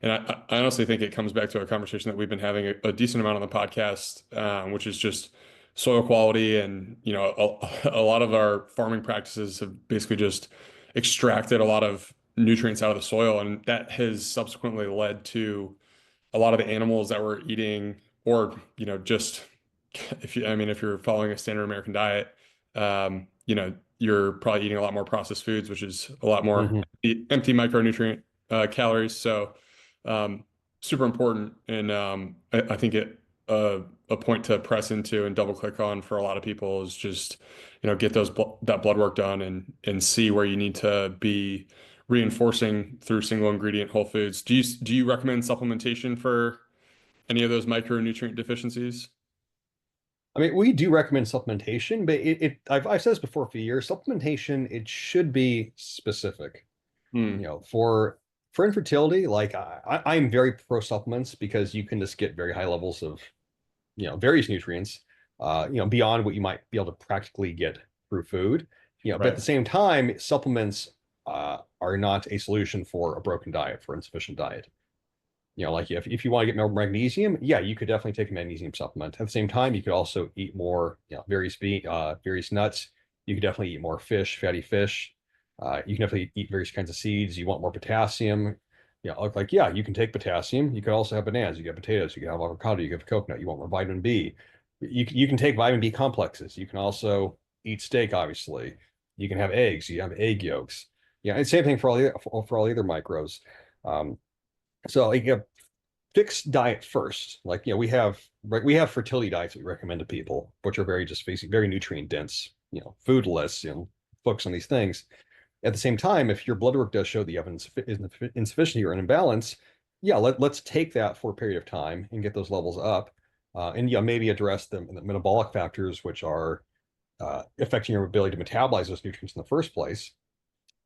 Speaker 2: and I honestly think it comes back to a conversation that we've been having a decent amount on the podcast, which is just soil quality. And, a lot of our farming practices have basically just extracted a lot of nutrients out of the soil. And that has subsequently led to a lot of the animals that we're eating, or, just if you're following a standard American diet, you're probably eating a lot more processed foods, which is a lot more
Speaker 1: Hmm.
Speaker 2: empty micronutrient calories. So, um, super important. And I think a point to press into and double click on for a lot of people is just, get that blood work done and see where you need to be reinforcing through single ingredient whole foods. Do you recommend supplementation for any of those micronutrient deficiencies?
Speaker 1: I mean, we do recommend supplementation, but I've said this before for years. Supplementation, it should be specific.
Speaker 2: Hmm.
Speaker 1: For infertility, like I'm very pro supplements because you can just get very high levels of various nutrients, beyond what you might be able to practically get through food. But at
Speaker 2: Right.
Speaker 1: the same time, supplements are not a solution for a broken diet, for insufficient diet. Like if you want to get more magnesium, yeah, you could definitely take a magnesium supplement. At the same time, you could also eat more, various nuts. You could definitely eat more fish, fatty fish. You can definitely eat various kinds of seeds. You want more potassium. Yeah, you can take potassium. You could also have bananas. You can have potatoes. You can have avocado. You can have coconut. You want more vitamin B. You can take vitamin B complexes. You can also eat steak, obviously. You can have eggs. You have egg yolks. Yeah, and same thing for all the other micros. Um, so like, fixed diet first. Like, we have fertility diets we recommend to people, which are very just basically very nutrient dense, foodless, focus on these things. At the same time, if your blood work does show that you have insufficiency or an imbalance, yeah, let's take that for a period of time and get those levels up. And maybe address the metabolic factors which are affecting your ability to metabolize those nutrients in the first place.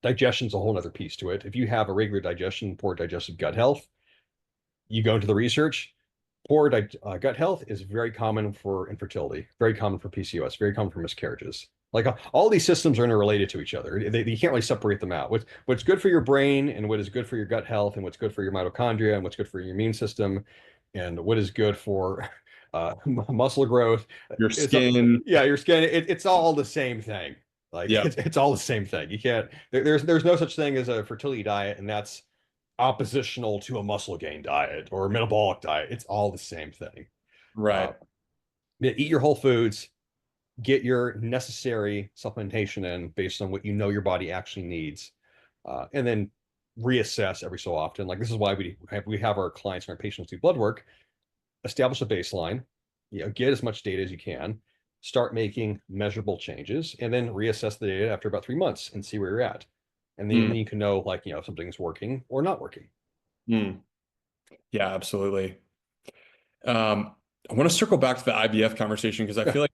Speaker 1: Digestion's a whole other piece to it. If you have irregular digestion, poor digestive gut health, you go into the research, poor gut health is very common for infertility, very common for PCOS, very common for miscarriages. Like all these systems are interrelated to each other. You can't really separate them out. What's good for your brain and what is good for your gut health and what's good for your mitochondria and what's good for your immune system and what is good for muscle growth.
Speaker 2: Your
Speaker 1: It's
Speaker 2: skin.
Speaker 1: yeah, your skin. It's all the same thing. Like
Speaker 2: Yep.
Speaker 1: it's all the same thing. You can't. There's no such thing as a fertility diet, and that's oppositional to a muscle gain diet or a metabolic diet. It's all the same thing. Uh,
Speaker 2: Right.
Speaker 1: yeah, eat your whole foods, get your necessary supplementation in based on what you know your body actually needs, and then reassess every so often. Like this is why we have our clients and our patients do blood work, establish a baseline, get as much data as you can, start making measurable changes, and then reassess the data after about 3 months and see where you're at. And then
Speaker 2: Mm,
Speaker 1: you can know, like, if something's working or not working.
Speaker 2: mm. Yeah, absolutely. I want to circle back to the IVF conversation because I
Speaker 1: Yeah.
Speaker 2: feel like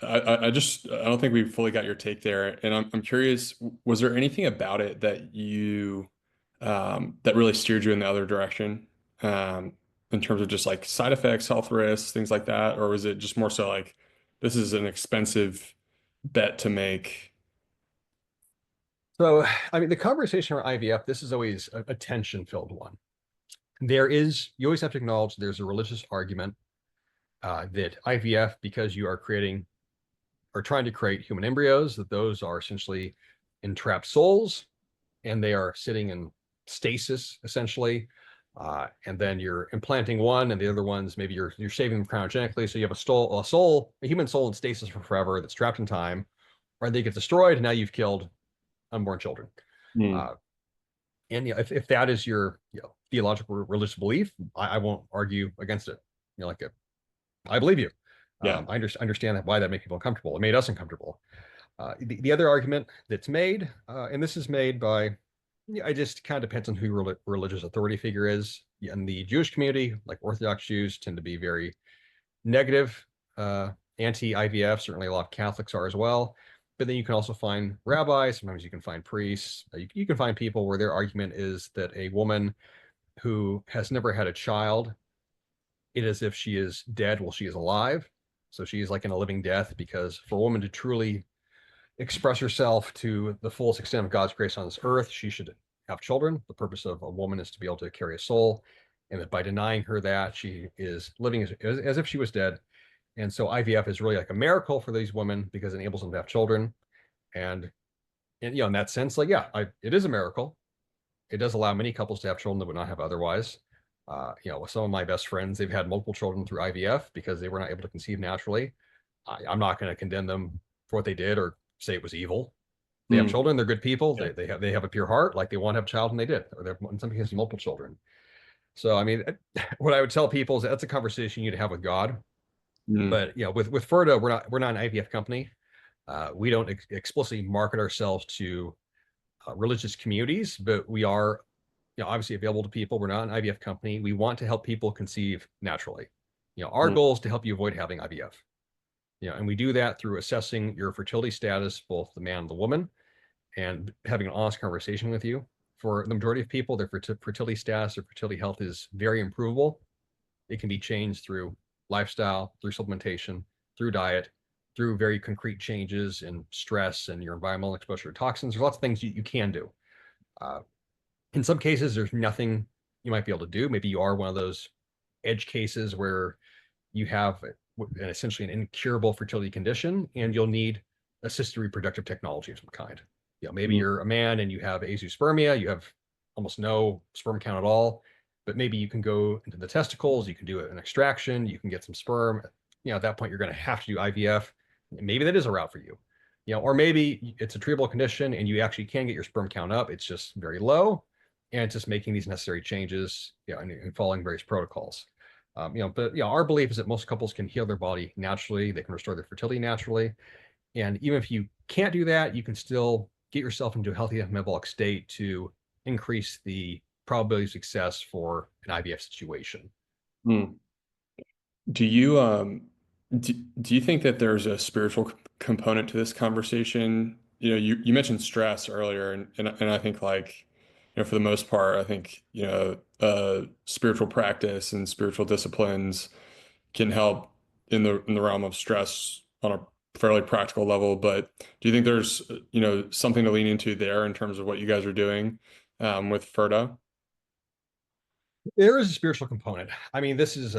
Speaker 2: I don't think we fully got your take there. And I'm curious, was there anything about it that that really steered you in the other direction? In terms of just like side effects, health risks, things like that? Or was it just more so like this is an expensive bet to make?
Speaker 1: So, I mean, the conversation around IVF, this is always a tension-filled one. You always have to acknowledge there's a religious argument that IVF, because you are creating or trying to create human embryos, that those are essentially entrapped souls and they are sitting in stasis essentially. And then you're implanting one, and the other ones maybe you're saving them cryogenically. So you have a human soul in stasis for forever that's trapped in time, or they get destroyed, and now you've killed unborn children.
Speaker 2: Hmm.
Speaker 1: Uh, and if that is your theological religious belief, I won't argue against it. Like I believe you.
Speaker 2: Yeah.
Speaker 1: Understand why that makes people uncomfortable. It made us uncomfortable. The other argument that's made, and this is made by, it just kind of depends on who your religious authority figure is. In the Jewish community, like Orthodox Jews tend to be very negative, anti-IVF. Certainly, a lot of Catholics are as well. But then you can also find rabbis. Sometimes you can find priests. You can find people where their argument is that a woman who has never had a child, it is as if she is dead while she is alive. So she is like in a living death, because for a woman to truly express herself to the fullest extent of God's grace on this earth, she should have children. The purpose of a woman is to be able to carry a soul, and that by denying her that, she is living as if she was dead. And so IVF is really like a miracle for these women because it enables them to have children. And in that sense, like, yeah, it is a miracle. It does allow many couples to have children that would not have otherwise. With some of my best friends, they've had multiple children through IVF because they were not able to conceive naturally. I'm not going to condemn them for what they did or say it was evil. They have
Speaker 2: Hmm.
Speaker 1: children. They're good people.
Speaker 2: Yeah.
Speaker 1: They have a pure heart. Like they want to have a child, and they did. Or in some cases, multiple children. So I mean, what I would tell people is that's a conversation you'd have with God.
Speaker 2: Hmm.
Speaker 1: But with Ferta, we're not an IVF company. We don't explicitly market ourselves to religious communities, but we are obviously available to people. We're not an IVF company. We want to help people conceive naturally. Our
Speaker 2: Hmm.
Speaker 1: goal is to help you avoid having IVF. And we do that through assessing your fertility status, both the man and the woman, and having an honest conversation with you. For the majority of people, their fertility status or fertility health is very improvable. It can be changed through lifestyle, through supplementation, through diet, through very concrete changes in stress and your environmental exposure to toxins. There's lots of things you can do. Uh, in some cases, there's nothing you might be able to do. Maybe you are one of those edge cases where you have essentially an incurable fertility condition, and you'll need assisted reproductive technology of some kind. Maybe
Speaker 2: Hmm.
Speaker 1: you're a man and you have azoospermia, you have almost no sperm count at all, but maybe you can go into the testicles, you can do an extraction, you can get some sperm. At that point, you're going to have to do IVF. Maybe that is a route for you. Or maybe it's a treatable condition and you actually can get your sperm count up. It's just very low, and it's just making these necessary changes, and following various protocols. But our belief is that most couples can heal their body naturally. They can restore their fertility naturally. And even if you can't do that, you can still get yourself into a healthy metabolic state to increase the probability of success for an IVF situation.
Speaker 2: Hmm. Do you do you think that there's a spiritual component to this conversation? You mentioned stress earlier, and I think like, for the most part, I think, spiritual practice and spiritual disciplines can help in the realm of stress on a fairly practical level. But do you think there's, something to lean into there in terms of what you guys are doing with Ferta?
Speaker 1: There is a spiritual component. I mean, this is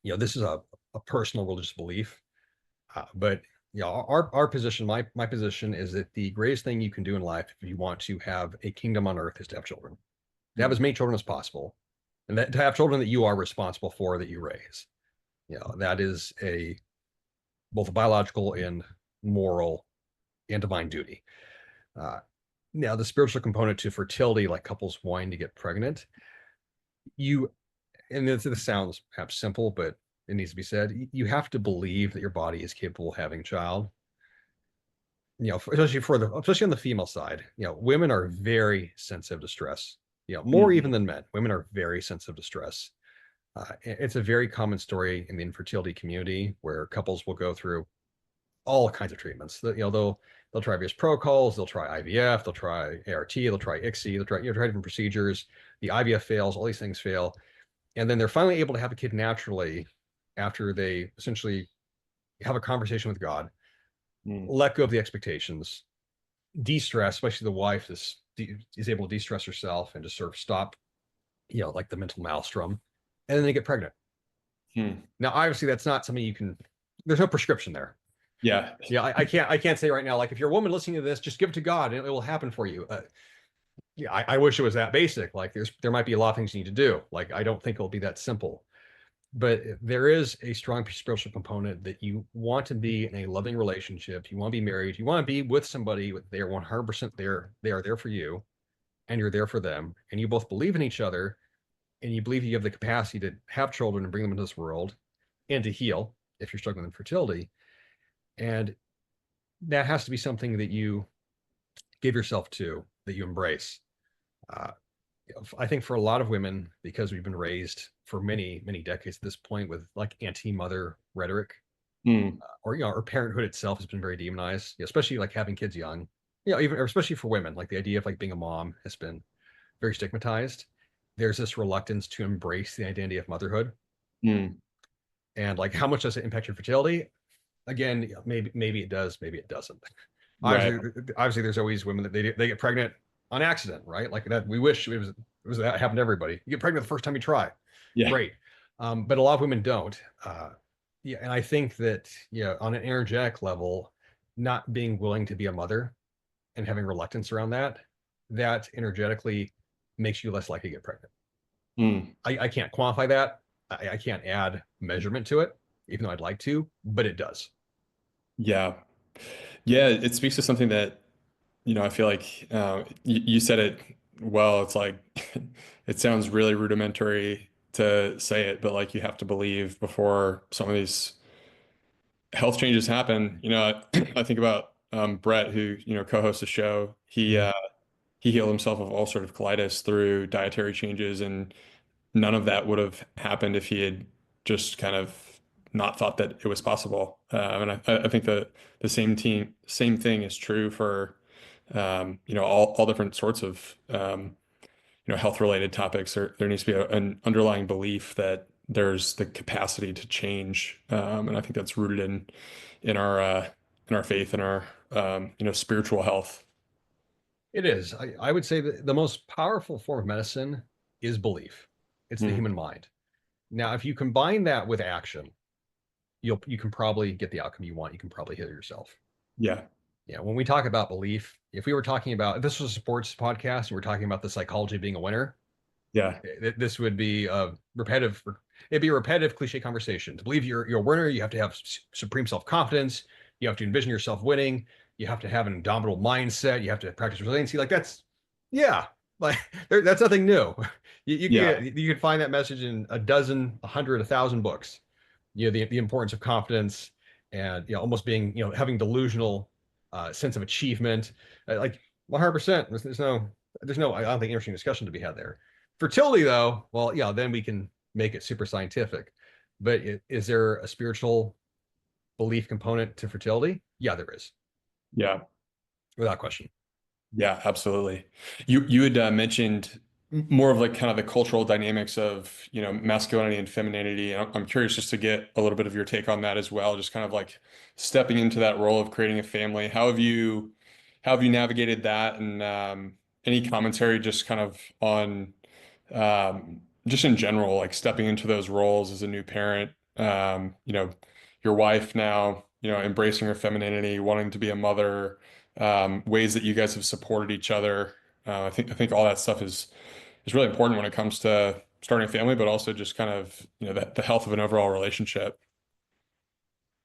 Speaker 1: This is a personal religious belief, but our position, my position is that the greatest thing you can do in life if you want to have a kingdom on earth is to have children, to have
Speaker 2: Mm.
Speaker 1: as many children as possible, and that to have children that you are responsible for, that you raise. That is a both a biological and moral and divine duty. Uh, Now, the spiritual component to fertility, like couples wanting to get pregnant, you, and this sounds perhaps simple, but it needs to be said. You have to believe that your body is capable of having a child. Especially on the female side, women are very sensitive to stress. More
Speaker 2: Mhm.
Speaker 1: even than men. Women are very sensitive to stress. It's a very common story in the infertility community where couples will go through all kinds of treatments. They'll try various protocols, they'll try IVF, they'll try ART, they'll try ICSI, they'll try different procedures. The IVF fails, all these things fail, and then they're finally able to have a kid naturally after they essentially have a conversation with God,
Speaker 2: Mm.
Speaker 1: let go of the expectations, de-stress, especially the wife is able to de-stress herself and just sort of stop, like the mental maelstrom, and then they get pregnant.
Speaker 2: Hmm.
Speaker 1: Now, obviously, that's not something there's no prescription there.
Speaker 2: Yeah.
Speaker 1: I can't say right now, like if you're a woman listening to this, just give it to God and it will happen for you. I wish it was that basic. Like there might be a lot of things you need to do. Like I don't think it'll be that simple, but there is a strong spiritual component that you want to be in a loving relationship. You want to be married. You want to be with somebody. They're 100% there. They are there for you, and you're there for them. And you both believe in each other, and you believe you have the capacity to have children and bring them into this world, and to heal if you're struggling with infertility. And that has to be something that you give yourself to, that you embrace. Uh, I think for a lot of women, because we've been raised for many, many decades at this point with like anti-mother rhetoric,
Speaker 2: Mm.
Speaker 1: or parenthood itself has been very demonized, especially like having kids young. Even or especially for women, like the idea of like being a mom has been very stigmatized. There's this reluctance to embrace the identity of motherhood,
Speaker 2: Mm.
Speaker 1: and like how much does it impact your fertility? Again, maybe it does, maybe it doesn't.
Speaker 2: Right.
Speaker 1: Obviously, there's always women that they get pregnant on accident, right? Like that. We wish it was that happened to everybody. You get pregnant the first time you try,
Speaker 2: Yeah.
Speaker 1: great. But a lot of women don't. And I think that on an energetic level, not being willing to be a mother and having reluctance around that energetically makes you less likely to get pregnant.
Speaker 2: Mm.
Speaker 1: I can't quantify that. I can't add measurement to it, even though I'd like to, but it does.
Speaker 2: Yeah. Yeah. It speaks to something that, I feel like you said it well. It's like it sounds really rudimentary to say it, but like you have to believe before some of these health changes happen. I think about Brett, who, co-hosts the show.
Speaker 1: Mhm.
Speaker 2: He healed himself of ulcerative colitis through dietary changes, and none of that would have happened if he had just kind of not thought that it was possible. And I think that the same thing is true for all different sorts of health related topics. There needs to be an underlying belief that there's the capacity to change, and I think that's rooted in our faith and our spiritual health.
Speaker 1: It is. I would say that the most powerful form of medicine is belief. It's the
Speaker 2: Mm.
Speaker 1: human mind. Now, if you combine that with action, you can probably get the outcome you want. You can probably heal yourself.
Speaker 2: Yeah,
Speaker 1: When we talk about belief, if we were talking about if this was a sports podcast and we're talking about the psychology of being a winner,
Speaker 2: yeah,
Speaker 1: this would be a repetitive. It'd be a repetitive cliche conversation. To believe you're a winner, you have to have supreme self-confidence. You have to envision yourself winning. You have to have an indomitable mindset. You have to practice resiliency. Like that's, yeah, like that's nothing new.
Speaker 2: yeah,
Speaker 1: You could find that message in a dozen, 100, 1,000 books. The importance of confidence and almost being having delusional sense of achievement. Like 100%. There's no I don't think interesting discussion to be had there. Fertility, though, well, yeah, then we can make it super scientific. But is there a spiritual belief component to fertility? Yeah, there is,
Speaker 2: yeah.
Speaker 1: without question.
Speaker 2: Yeah, absolutely. You had mentioned more of like kind of the cultural dynamics of, masculinity and femininity. I'm curious just to get a little bit of your take on that as well, just kind of like stepping into that role of creating a family. How have you navigated that? And any commentary just kind of on just in general, like stepping into those roles as a new parent, you know, your wife now, you know, embracing her femininity, wanting to be a mother, ways that you guys have supported each other. I think all that stuff is really important when it comes to starting a family, but also just kind of, you know, the health of an overall relationship.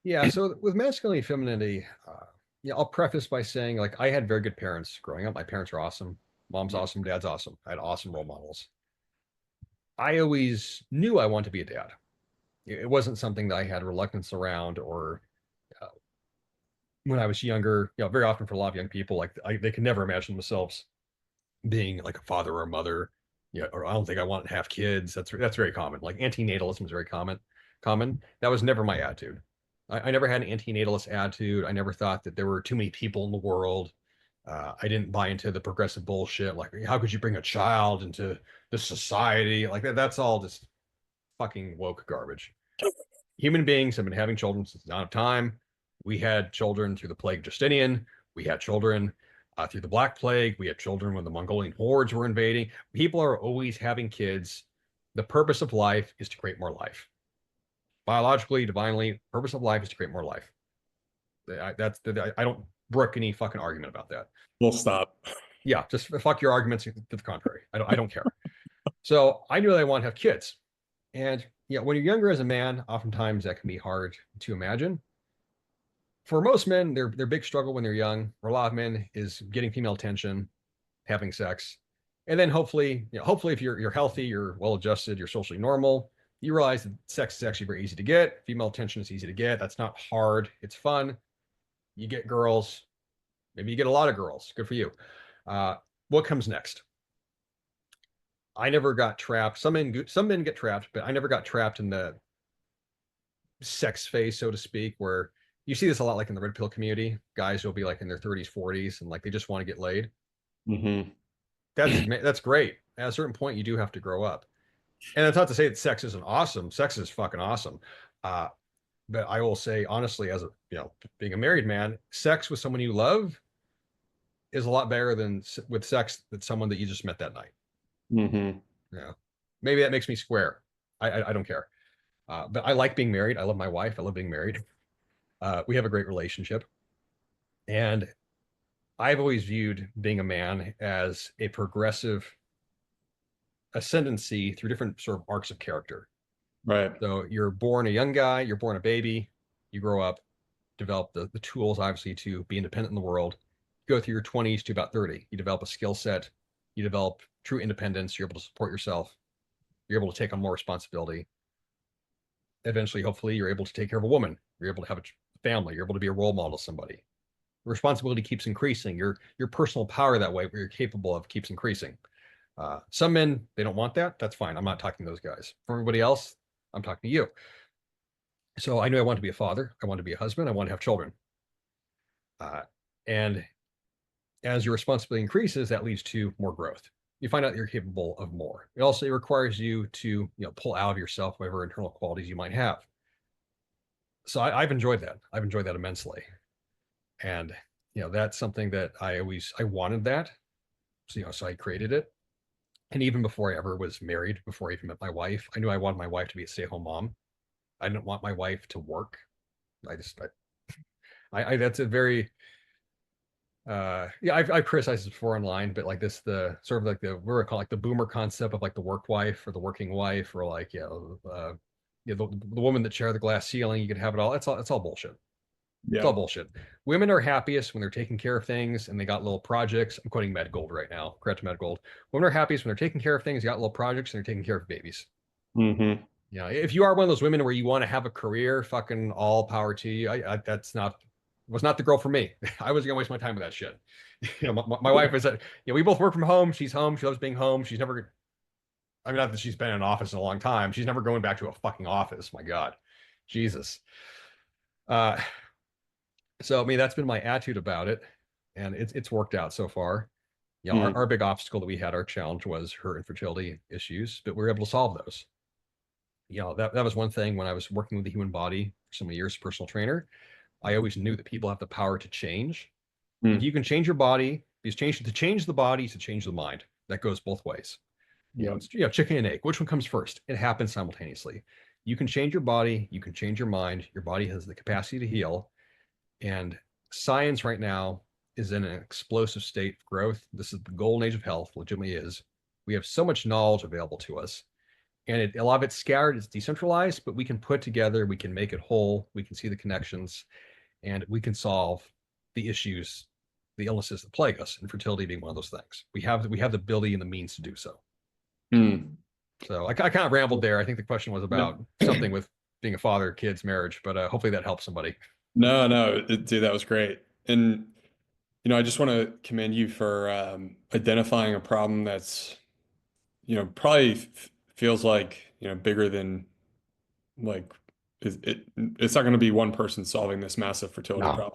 Speaker 1: Yeah, so with masculinity and femininity, yeah, I'll preface by saying like I had very good parents growing up. My parents are awesome. Mom's awesome, dad's awesome. I had awesome role models. I always knew I wanted to be a dad. It wasn't something that I had reluctance around or uh, when I was younger, very often for a lot of young people, like they can never imagine themselves being like a father or a mother. Yeah, or I don't think I want to have kids. That's very common. Like antinatalism is very common. Common. That was never my attitude. I never had an antinatalist attitude. I never thought that there were too many people in the world. I didn't buy into the progressive bullshit. Like, how could you bring a child into this society? Like that's all just fucking woke garbage. Human beings have been having children since the dawn of time. We had children through the plague of Justinian. We had children through the Black Plague. We had children when the Mongolian hordes were invading. People are always having kids. The purpose of life is to create more life. Biologically, divinely, purpose of life is to create more life. I don't brook any fucking argument about that.
Speaker 2: We'll stop.
Speaker 1: Yeah, just fuck your arguments to the contrary. I don't care. So I knew that I want to have kids. And when you're younger as a man, oftentimes that can be hard to imagine. For most men, their big struggle when they're young, or a lot of men, is getting female attention, having sex, and then hopefully if you're healthy, you're well adjusted, you're socially normal, you realize that sex is actually very easy to get. Female attention is easy to get. That's not hard. It's fun. You get girls. Maybe you get a lot of girls. Good for you. What comes next? I never got trapped. Some men get trapped, but I never got trapped in the sex phase, so to speak, where you see this a lot like in the red pill community. Guys will be like in their 30s, 40s, and like they just want to get laid.
Speaker 2: Mm-hmm.
Speaker 1: That's great. At a certain point, you do have to grow up. And it's not to say that sex isn't awesome. Sex is fucking awesome. Uh, but I will say honestly, as a being a married man, sex with someone you love is a lot better than with sex with someone that you just met that night.
Speaker 2: Mm-hmm.
Speaker 1: Yeah, maybe that makes me square. I don't care. But I like being married. I love my wife. I love being married. We have a great relationship, and I've always viewed being a man as a progressive ascendancy through different sort of arcs of character.
Speaker 2: Right.
Speaker 1: So you're born a young guy, you're born a baby, you grow up, develop the tools, obviously, to be independent in the world. You go through your 20s to about 30. You develop a skill set, you develop true independence, you're able to support yourself, you're able to take on more responsibility. Eventually, hopefully, you're able to take care of a woman, you're able to have a family, you're able to be a role model to somebody. Responsibility keeps increasing. Your personal power that way, where you're capable of, keeps increasing. Some men, they don't want that. That's fine. I'm not talking to those guys. For everybody else, I'm talking to you. So I knew I wanted to be a father. I wanted to be a husband. I want to have children. And as your responsibility increases, that leads to more growth. You find out you're capable of more. It also requires you to pull out of yourself whatever internal qualities you might have. So I've enjoyed that. I've enjoyed that immensely. And that's something that I wanted that. So I created it. And even before I ever was married, before I even met my wife, I knew I wanted my wife to be a stay-at-home mom. I didn't want my wife to work. That's a very I've criticized this before online, but like this, the sort of like the we're called like the boomer concept of like the work wife or the working wife, or like the woman that share the glass ceiling, you could have it all. It's all bullshit. It's all bullshit. Women are happiest when they're taking care of things and they got little projects. I'm quoting Med Gold right now. Correct, Med Gold. Women are happiest when they're taking care of things, got little projects, and they're taking care of babies.
Speaker 2: Mm-hmm.
Speaker 1: If you are one of those women where you want to have a career, fucking all power to you. Was not the girl for me. I wasn't gonna waste my time with that shit. My wife is that we both work from home. She's home. She loves being home. She's never. I mean, not that she's been in an office in a long time. She's never going back to a fucking office. My God, Jesus. So I mean, that's been my attitude about it, and it's worked out so far. Our big obstacle that we had, our challenge, was her infertility issues, but we were able to solve those. That was one thing when I was working with the human body for so many years as a personal trainer. I always knew that people have the power to change. If you can change your body, because to change the body is to change the mind. That goes both ways. It's chicken and egg. Which one comes first? It happens simultaneously. You can change your body, you can change your mind. Your body has the capacity to heal. And science right now is in an explosive state of growth. This is the golden age of health, legitimately is. We have so much knowledge available to us. And a lot of it's scattered, it's decentralized, but we can put together, we can make it whole, we can see the connections, and we can solve the issues, the illnesses that plague us, infertility being one of those things. We have the ability and the means to do so.
Speaker 2: Hmm.
Speaker 1: So I kind of rambled there. I think the question was about something with being a father, kids, marriage, but hopefully that helps somebody.
Speaker 2: No, dude, that was great. And I just want to commend you for identifying a problem that's, probably feels like, bigger than like it's not going to be one person solving this massive fertility
Speaker 1: No,
Speaker 2: problem.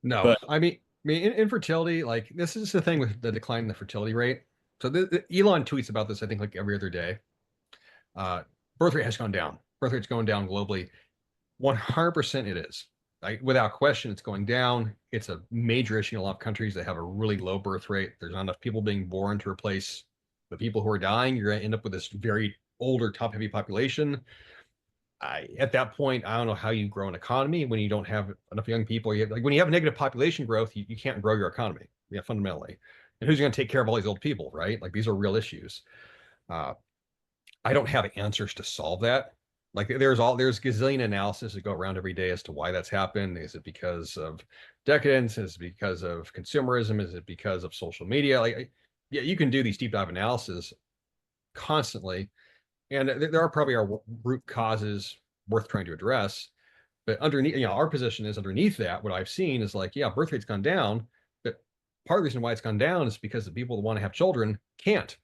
Speaker 1: no.
Speaker 2: But
Speaker 1: I mean, infertility, like this is the thing with the decline in the fertility rate. So Elon tweets about this, I think, like every other day. Uh, Birth rate has gone down. Birth rate's going down globally. 100% it is. Like, without question, it's going down. It's a major issue in a lot of countries that have a really low birth rate. There's not enough people being born to replace the people who are dying. You're going to end up with this very older, top-heavy population. At that point, I don't know how you grow an economy when you don't have enough young people. Like when you have negative population growth, you can't grow your economy, fundamentally. And who's going to take care of all these old people, right? Like these are real issues. Uh, I don't have answers to solve that. Like there's gazillion analysis that go around every day as to why that's happened. Is it because of decadence? Is it because of consumerism? Is it because of social media? Like, yeah, you can do these deep dive analysis constantly, and there are probably our root causes worth trying to address. But underneath, our position is underneath that. What I've seen is like, yeah, birth rate's gone down, but part of the reason why it's gone down is because the people that want to have children can't,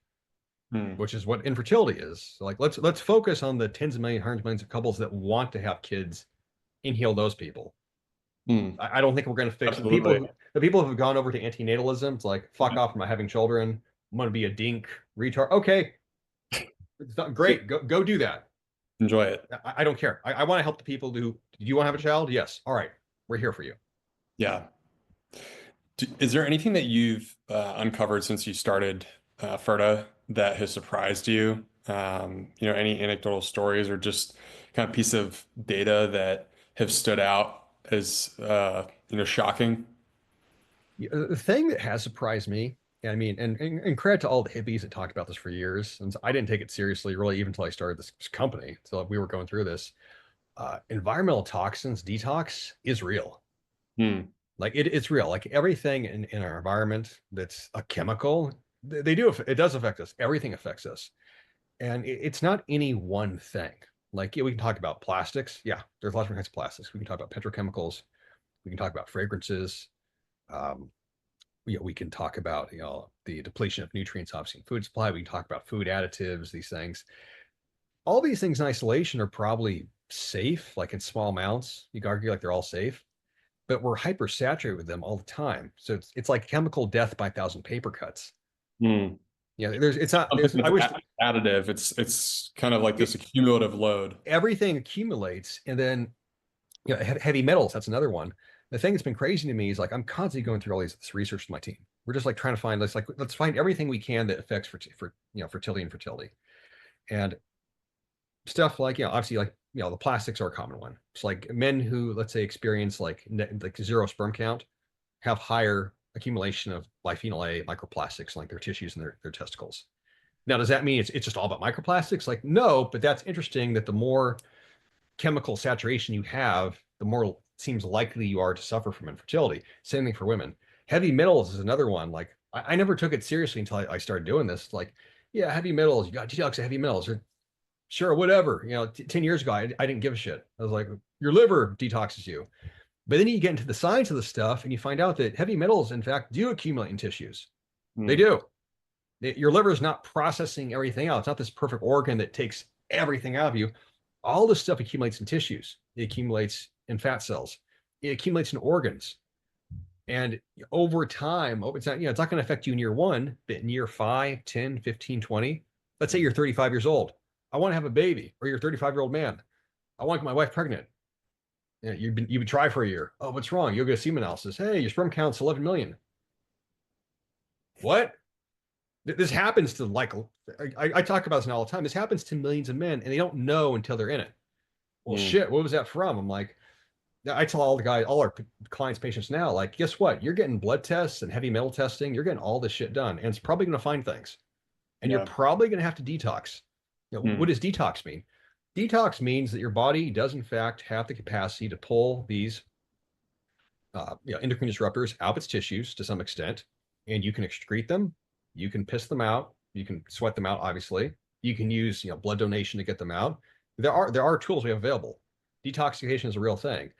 Speaker 1: which is what infertility is. So like let's focus on the tens of millions, hundreds of millions of couples that want to have kids and heal those people. I don't think we're going to fix
Speaker 2: Absolutely.
Speaker 1: the people who have gone over to antinatalism. It's like, fuck off from not having children. I'm going to be a dink retard. Okay, it's not great. Go do that.
Speaker 2: Enjoy it.
Speaker 1: I don't care. I want to help the people who. Do you want to have a child? Yes. All right, we're here for you.
Speaker 2: Yeah. Is there anything that you've uncovered since you started Ferta that has surprised you? Any anecdotal stories or just kind of piece of data that have stood out as shocking?
Speaker 1: The thing that has surprised me, I mean, and credit to all the hippies that talked about this for years, and I didn't take it seriously really even until I started this company. So we were going through this. Environmental toxins detox is real.
Speaker 2: Hmm.
Speaker 1: Like it's real. Like everything in our environment that's a chemical, it does affect us. Everything affects us, and it's not any one thing. Like, yeah, we can talk about plastics. Yeah, there's lots of different kinds of plastics. We can talk about petrochemicals. We can talk about fragrances. Um, we can talk about the depletion of nutrients, obviously in food supply. We can talk about food additives, these things. All these things in isolation are probably safe, like in small amounts. You can argue like they're all safe, but we're hypersaturated with them all the time. So it's like chemical death by 1,000 paper cuts.
Speaker 2: Hmm.
Speaker 1: Yeah, it's not.
Speaker 2: Something
Speaker 1: I wish
Speaker 2: that's additive. It's kind of like this accumulative load.
Speaker 1: everything accumulates, and then heavy metals. That's another one. The thing that's been crazy to me is like I'm constantly going through all this research with my team. We're just like trying to find let's find everything we can that affects fertility and fertility, and stuff like obviously like the plastics are a common one. It's like men who, let's say, experience like zero sperm count have higher accumulation of bisphenol A microplastics in like their tissues and their testicles. Now, does that mean it's just all about microplastics? Like, no, but that's interesting that the more chemical saturation you have, the more it seems likely you are to suffer from infertility. Same thing for women. Heavy metals is another one. Like, I never took it seriously until I started doing this. Like, yeah, heavy metals, you got detox of heavy metals. Or, sure, whatever. 10 years ago, I didn't give a shit. I was like, your liver detoxes you. But then you get into the science of the stuff and you find out that heavy metals, in fact, do accumulate in tissues. They do. Your liver is not processing everything out. It's not this perfect organ that takes everything out of you. All this stuff accumulates in tissues. It accumulates in fat cells. It accumulates in organs. And over time, it's not going to affect you in year one, but in year 5, 10, 15, 20. Let's say you're 35 years old. I want to have a baby, or you're a 35-year-old man. I want to get my wife pregnant. You've been try for a year. Oh, what's wrong? You'll get a semen analysis. Hey, your sperm count's 11 million. What? This happens to like I talk about this all the time. This happens to millions of men, and they don't know until they're in it. Well,
Speaker 2: Mm,
Speaker 1: shit, what was that from? I'm like, I tell all the guys, all our clients, patients now, like, guess what? You're getting blood tests and heavy metal testing. You're getting all this shit done, and it's probably going to find things, and you're
Speaker 2: yeah.
Speaker 1: probably going to have to detox. What
Speaker 2: Mm,
Speaker 1: does detox mean? Detox means that your body does in fact have the capacity to pull these endocrine disruptors out of its tissues to some extent, and you can excrete them, you can piss them out, you can sweat them out, obviously. You can use blood donation to get them out. There are tools we have available. Detoxification is a real thing.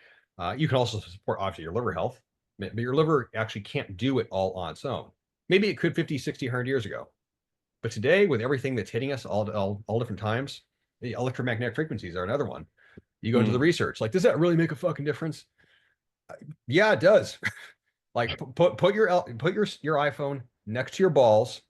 Speaker 1: You can also support obviously your liver health, but your liver actually can't do it all on its own. Maybe it could 50, 60, 100 years ago. But today, with everything that's hitting us all different times, the electromagnetic frequencies are another one. You go into the
Speaker 2: mm,
Speaker 1: research, like, does that really make a fucking difference? Yeah, it does. Like put your iPhone next to your balls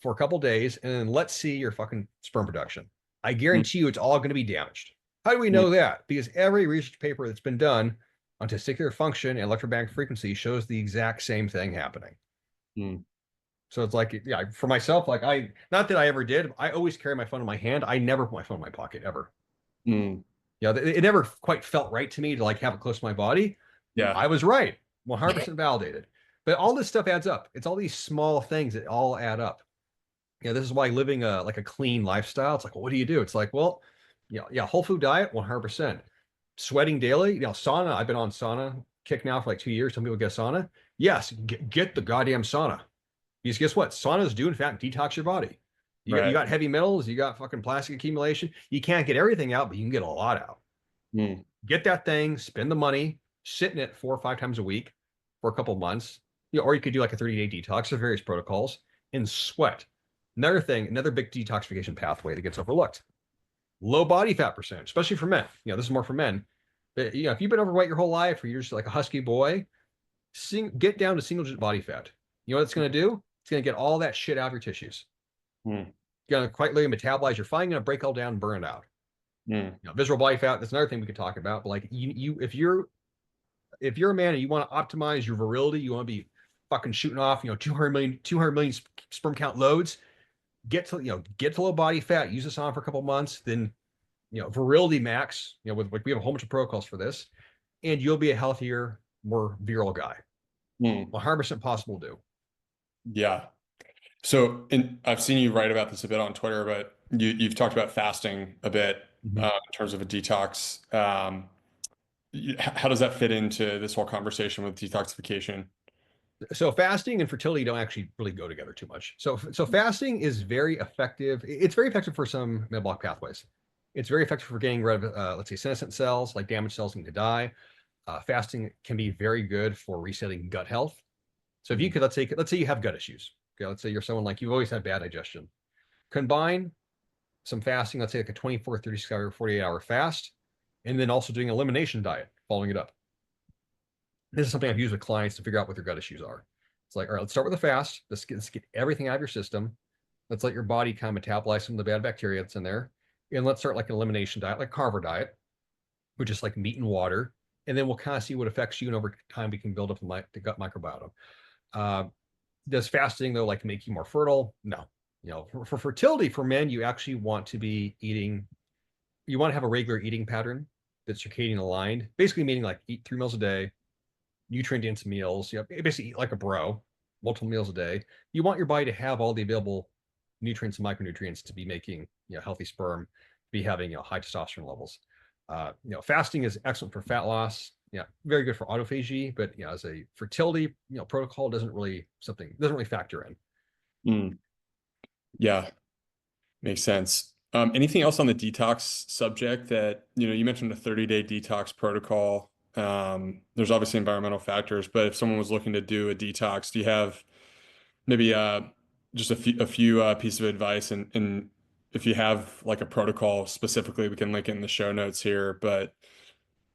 Speaker 1: for a couple days, and then let's see your fucking sperm production. I
Speaker 2: mm,
Speaker 1: guarantee you, it's all going to be damaged. How do we
Speaker 2: mm,
Speaker 1: know that? Because every research paper that's been done on testicular function and electromagnetic frequency shows the exact same thing happening.
Speaker 2: mm,
Speaker 1: So it's like, yeah, for myself, like not that I ever did. I always carry my phone in my hand. I never put my phone in my pocket ever.
Speaker 2: mm.
Speaker 1: Yeah, it never quite felt right to me to like have it close to my body.
Speaker 2: Yeah.
Speaker 1: I was right, 100% validated. But all this stuff adds up. It's all these small things that all add up. This is why living like a clean lifestyle. It's like, well, what do you do? It's like, well, yeah, whole food diet, 100%. Sweating daily, sauna. I've been on sauna kick now for like 2 years. Some people get sauna. Yes, get the goddamn sauna. Because guess what? Saunas do in fact detox your body. You got
Speaker 2: Right.
Speaker 1: heavy metals, you got fucking plastic accumulation. You can't get everything out, but you can get a lot out.
Speaker 2: Mm,
Speaker 1: Get that thing, spend the money, sit in it 4 or 5 times a week for a couple of months. Or you could do like a 30-day detox of various protocols and sweat. Another thing, another big detoxification pathway that gets overlooked. Low body fat percentage, especially for men. This is more for men. But, if you've been overweight your whole life or you're just like a husky boy, get down to single digit body fat. You know what it's going to do? It's going to get all that shit out of your tissues.
Speaker 2: mm,
Speaker 1: You're going to quite literally metabolize. You're finally going to break all down and burn it out.
Speaker 2: mm.
Speaker 1: Visceral body fat. That's another thing we could talk about. But like if you're a man and you want to optimize your virility, you want to be fucking shooting off 200 million sperm count loads. Get to low body fat. Use this on for a couple months. Then virility max. With like we have a whole bunch of protocols for this, and you'll be a healthier, more virile guy.
Speaker 2: Mm.
Speaker 1: 100% possible to do.
Speaker 2: Yeah. So, and I've seen you write about this a bit on Twitter, but you've talked about fasting a bit
Speaker 1: Mhm.
Speaker 2: in terms of a detox. How does that fit into this whole conversation with detoxification?
Speaker 1: So fasting and fertility don't actually really go together too much. So fasting is very effective. It's very effective for some metabolic pathways. It's very effective for getting rid of, let's say, senescent cells, like damaged cells need to die. Fasting can be very good for resetting gut health. So if you
Speaker 2: Mm,
Speaker 1: could, let's say you have gut issues. Okay, let's say you're someone like you've always had bad digestion. Combine some fasting, let's say like a 24, 36 hour, 48-hour fast, and then also doing an elimination diet, following it up. This is something I've used with clients to figure out what their gut issues are. It's like, all right, let's start with a fast. Let's get everything out of your system. Let's let your body kind of metabolize some of the bad bacteria that's in there. And let's start like an elimination diet, like carnivore diet, which is like meat and water. And then we'll kind of see what affects you. And over time, we can build up the gut microbiome. Uh, does fasting, though, like make you more fertile? No. For fertility, for men, you actually want to be eating, you want to have a regular eating pattern that's circadian aligned, basically meaning like eat 3 meals a day, nutrient dense meals. Basically eat like a bro, multiple meals a day. You want your body to have all the available nutrients and micronutrients to be making healthy sperm, be having high testosterone levels. Fasting is excellent for fat loss. Yeah, very good for autophagy, but as a fertility protocol doesn't really factor in.
Speaker 2: mm. Yeah, makes sense. Anything else on the detox subject that, you mentioned a 30-day detox protocol. There's obviously environmental factors, but if someone was looking to do a detox, do you have maybe just a few pieces of advice and if you have like a protocol specifically, we can link it in the show notes here. But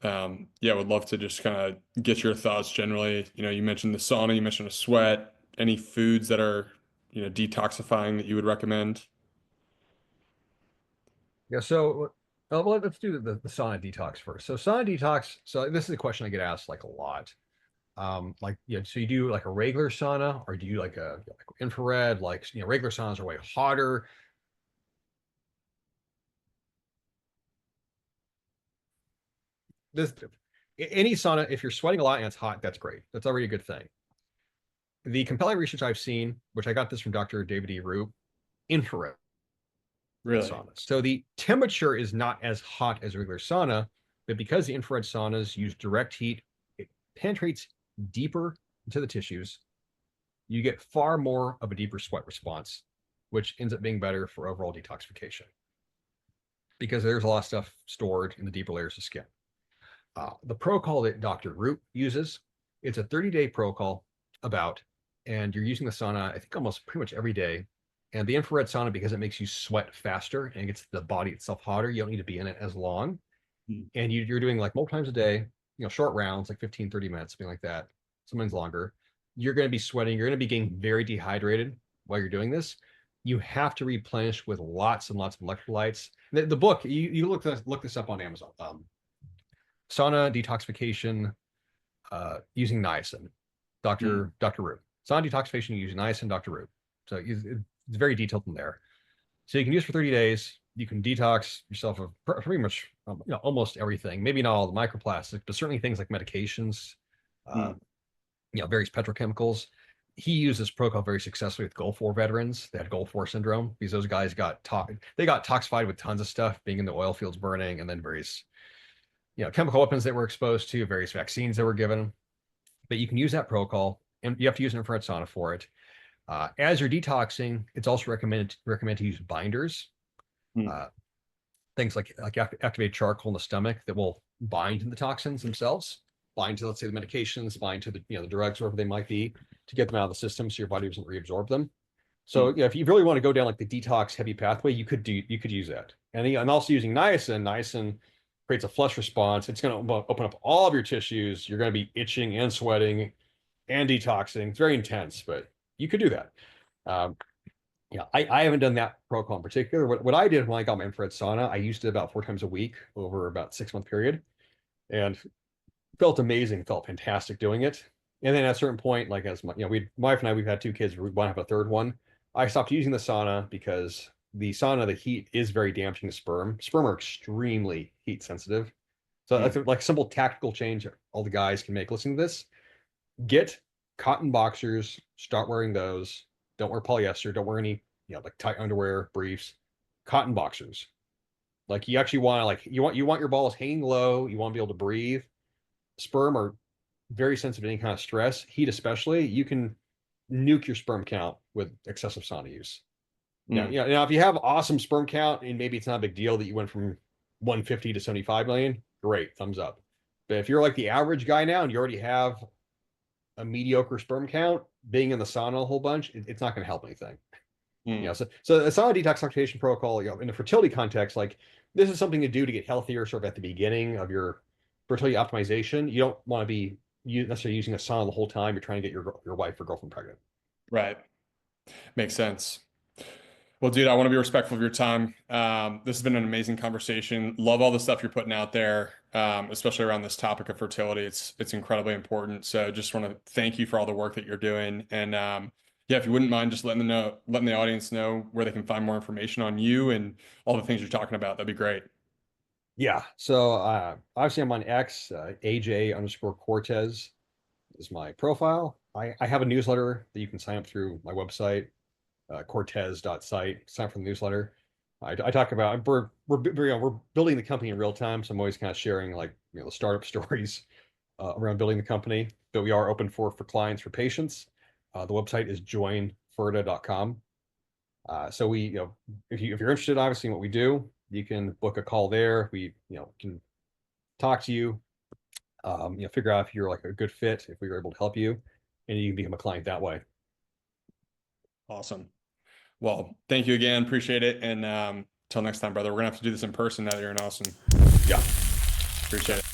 Speaker 2: yeah, would love to just kind of get your thoughts generally. You mentioned the sauna, you mentioned a sweat. Any foods that are, detoxifying that you would recommend?
Speaker 1: Yeah, so let's do the sauna detox first. So sauna detox. So this is a question I get asked like a lot. Like, so you do like a regular sauna, or do you like like infrared? Like, regular saunas are way hotter. This Any sauna, if you're sweating a lot and it's hot, that's great. That's already a good thing. The compelling research I've seen, which I got this from Dr. David E. Roop, infrared
Speaker 2: Really?
Speaker 1: saunas. So the temperature is not as hot as a regular sauna, but because the infrared saunas use direct heat, it penetrates deeper into the tissues. You get far more of a deeper sweat response, which ends up being better for overall detoxification because there's a lot of stuff stored in the deeper layers of skin. The protocol that Dr. Root uses, it's a 30-day protocol and you're using the sauna, I think almost pretty much every day. And the infrared sauna, because it makes you sweat faster and gets the body itself hotter, you don't need to be in it as long. And you're doing like multiple times a day, short rounds, like 15, 30 minutes, something like that, sometimes longer. You're going to be sweating. You're going to be getting very dehydrated while you're doing this. You have to replenish with lots and lots of electrolytes. The book, you look this up on Amazon. Sauna Detoxification using niacin, Dr. Root. Sauna Detoxification using niacin, Dr. Root. So it's very detailed in there. So you can use for 30 days. You can detox yourself of pretty much almost everything. Maybe not all the microplastics, but certainly things like medications, various petrochemicals. He used this protocol very successfully with Gulf War veterans. They had Gulf War syndrome because those guys got toxified with tons of stuff, being in the oil fields burning, and then various chemical weapons that were exposed to, various vaccines that were given. But you can use that protocol, and you have to use an infrared sauna for it. As you're detoxing, it's also recommended to use binders, things like activated charcoal in the stomach that will bind to the toxins themselves, bind to, let's say, the medications, bind to the the drugs, whatever they might be, to get them out of the system so your body doesn't reabsorb them. So if you really want to go down like the detox heavy pathway, you could use that. And I'm also using niacin. Niacin creates a flush response. It's going to open up all of your tissues. You're going to be itching and sweating and detoxing. It's very intense, but you could do that. I haven't done that protocol in particular. What I did when I got my infrared sauna, I used it about 4 times a week over about 6-month period, and felt amazing, felt fantastic doing it. And then at a certain point, like as my wife and I, we've had 2 kids, we want to have a third one. I stopped using the sauna because the heat is very damaging to sperm. Sperm are extremely heat sensitive. So that's like a simple tactical change all the guys can make listening to this. Get cotton boxers, start wearing those. Don't wear polyester. Don't wear any, like tight underwear, briefs. Cotton boxers. Like you actually want to you want your balls hanging low. You want to be able to breathe. Sperm are very sensitive to any kind of stress, heat especially. You can nuke your sperm count with excessive sauna use. Now, if you have awesome sperm count and maybe it's not a big deal that you went from 150 to 75 million, great, thumbs up. But if you're like the average guy now and you already have a mediocre sperm count, being in the sauna a whole bunch, it's not going to help anything. So the sauna detoxification protocol, in the fertility context, like this is something to do to get healthier sort of at the beginning of your fertility optimization. You don't want to be necessarily using a sauna the whole time you're trying to get your wife or girlfriend pregnant.
Speaker 2: Right. Makes sense. Well, dude, I want to be respectful of your time. This has been an amazing conversation. Love all the stuff you're putting out there, especially around this topic of fertility. It's incredibly important. So just want to thank you for all the work that you're doing. And if you wouldn't mind just letting the audience know where they can find more information on you and all the things you're talking about, that'd be great.
Speaker 1: Yeah. So obviously I'm on X, AJ_Cortes is my profile. I have a newsletter that you can sign up through my website, cortes.site, sign up for the newsletter. I talk about, we're building the company in real time. So I'm always kind of sharing like, the startup stories around building the company, but we are open for clients, for patients. The website is joinferta.com. So we, if you're interested, obviously, in what we do, you can book a call there. We, can talk to you, figure out if you're like a good fit, if we were able to help you, and you can become a client that way.
Speaker 2: Awesome. Well, thank you again. Appreciate it. And till next time, brother, we're gonna have to do this in person now that you're in Austin.
Speaker 1: Yeah.
Speaker 2: Appreciate it.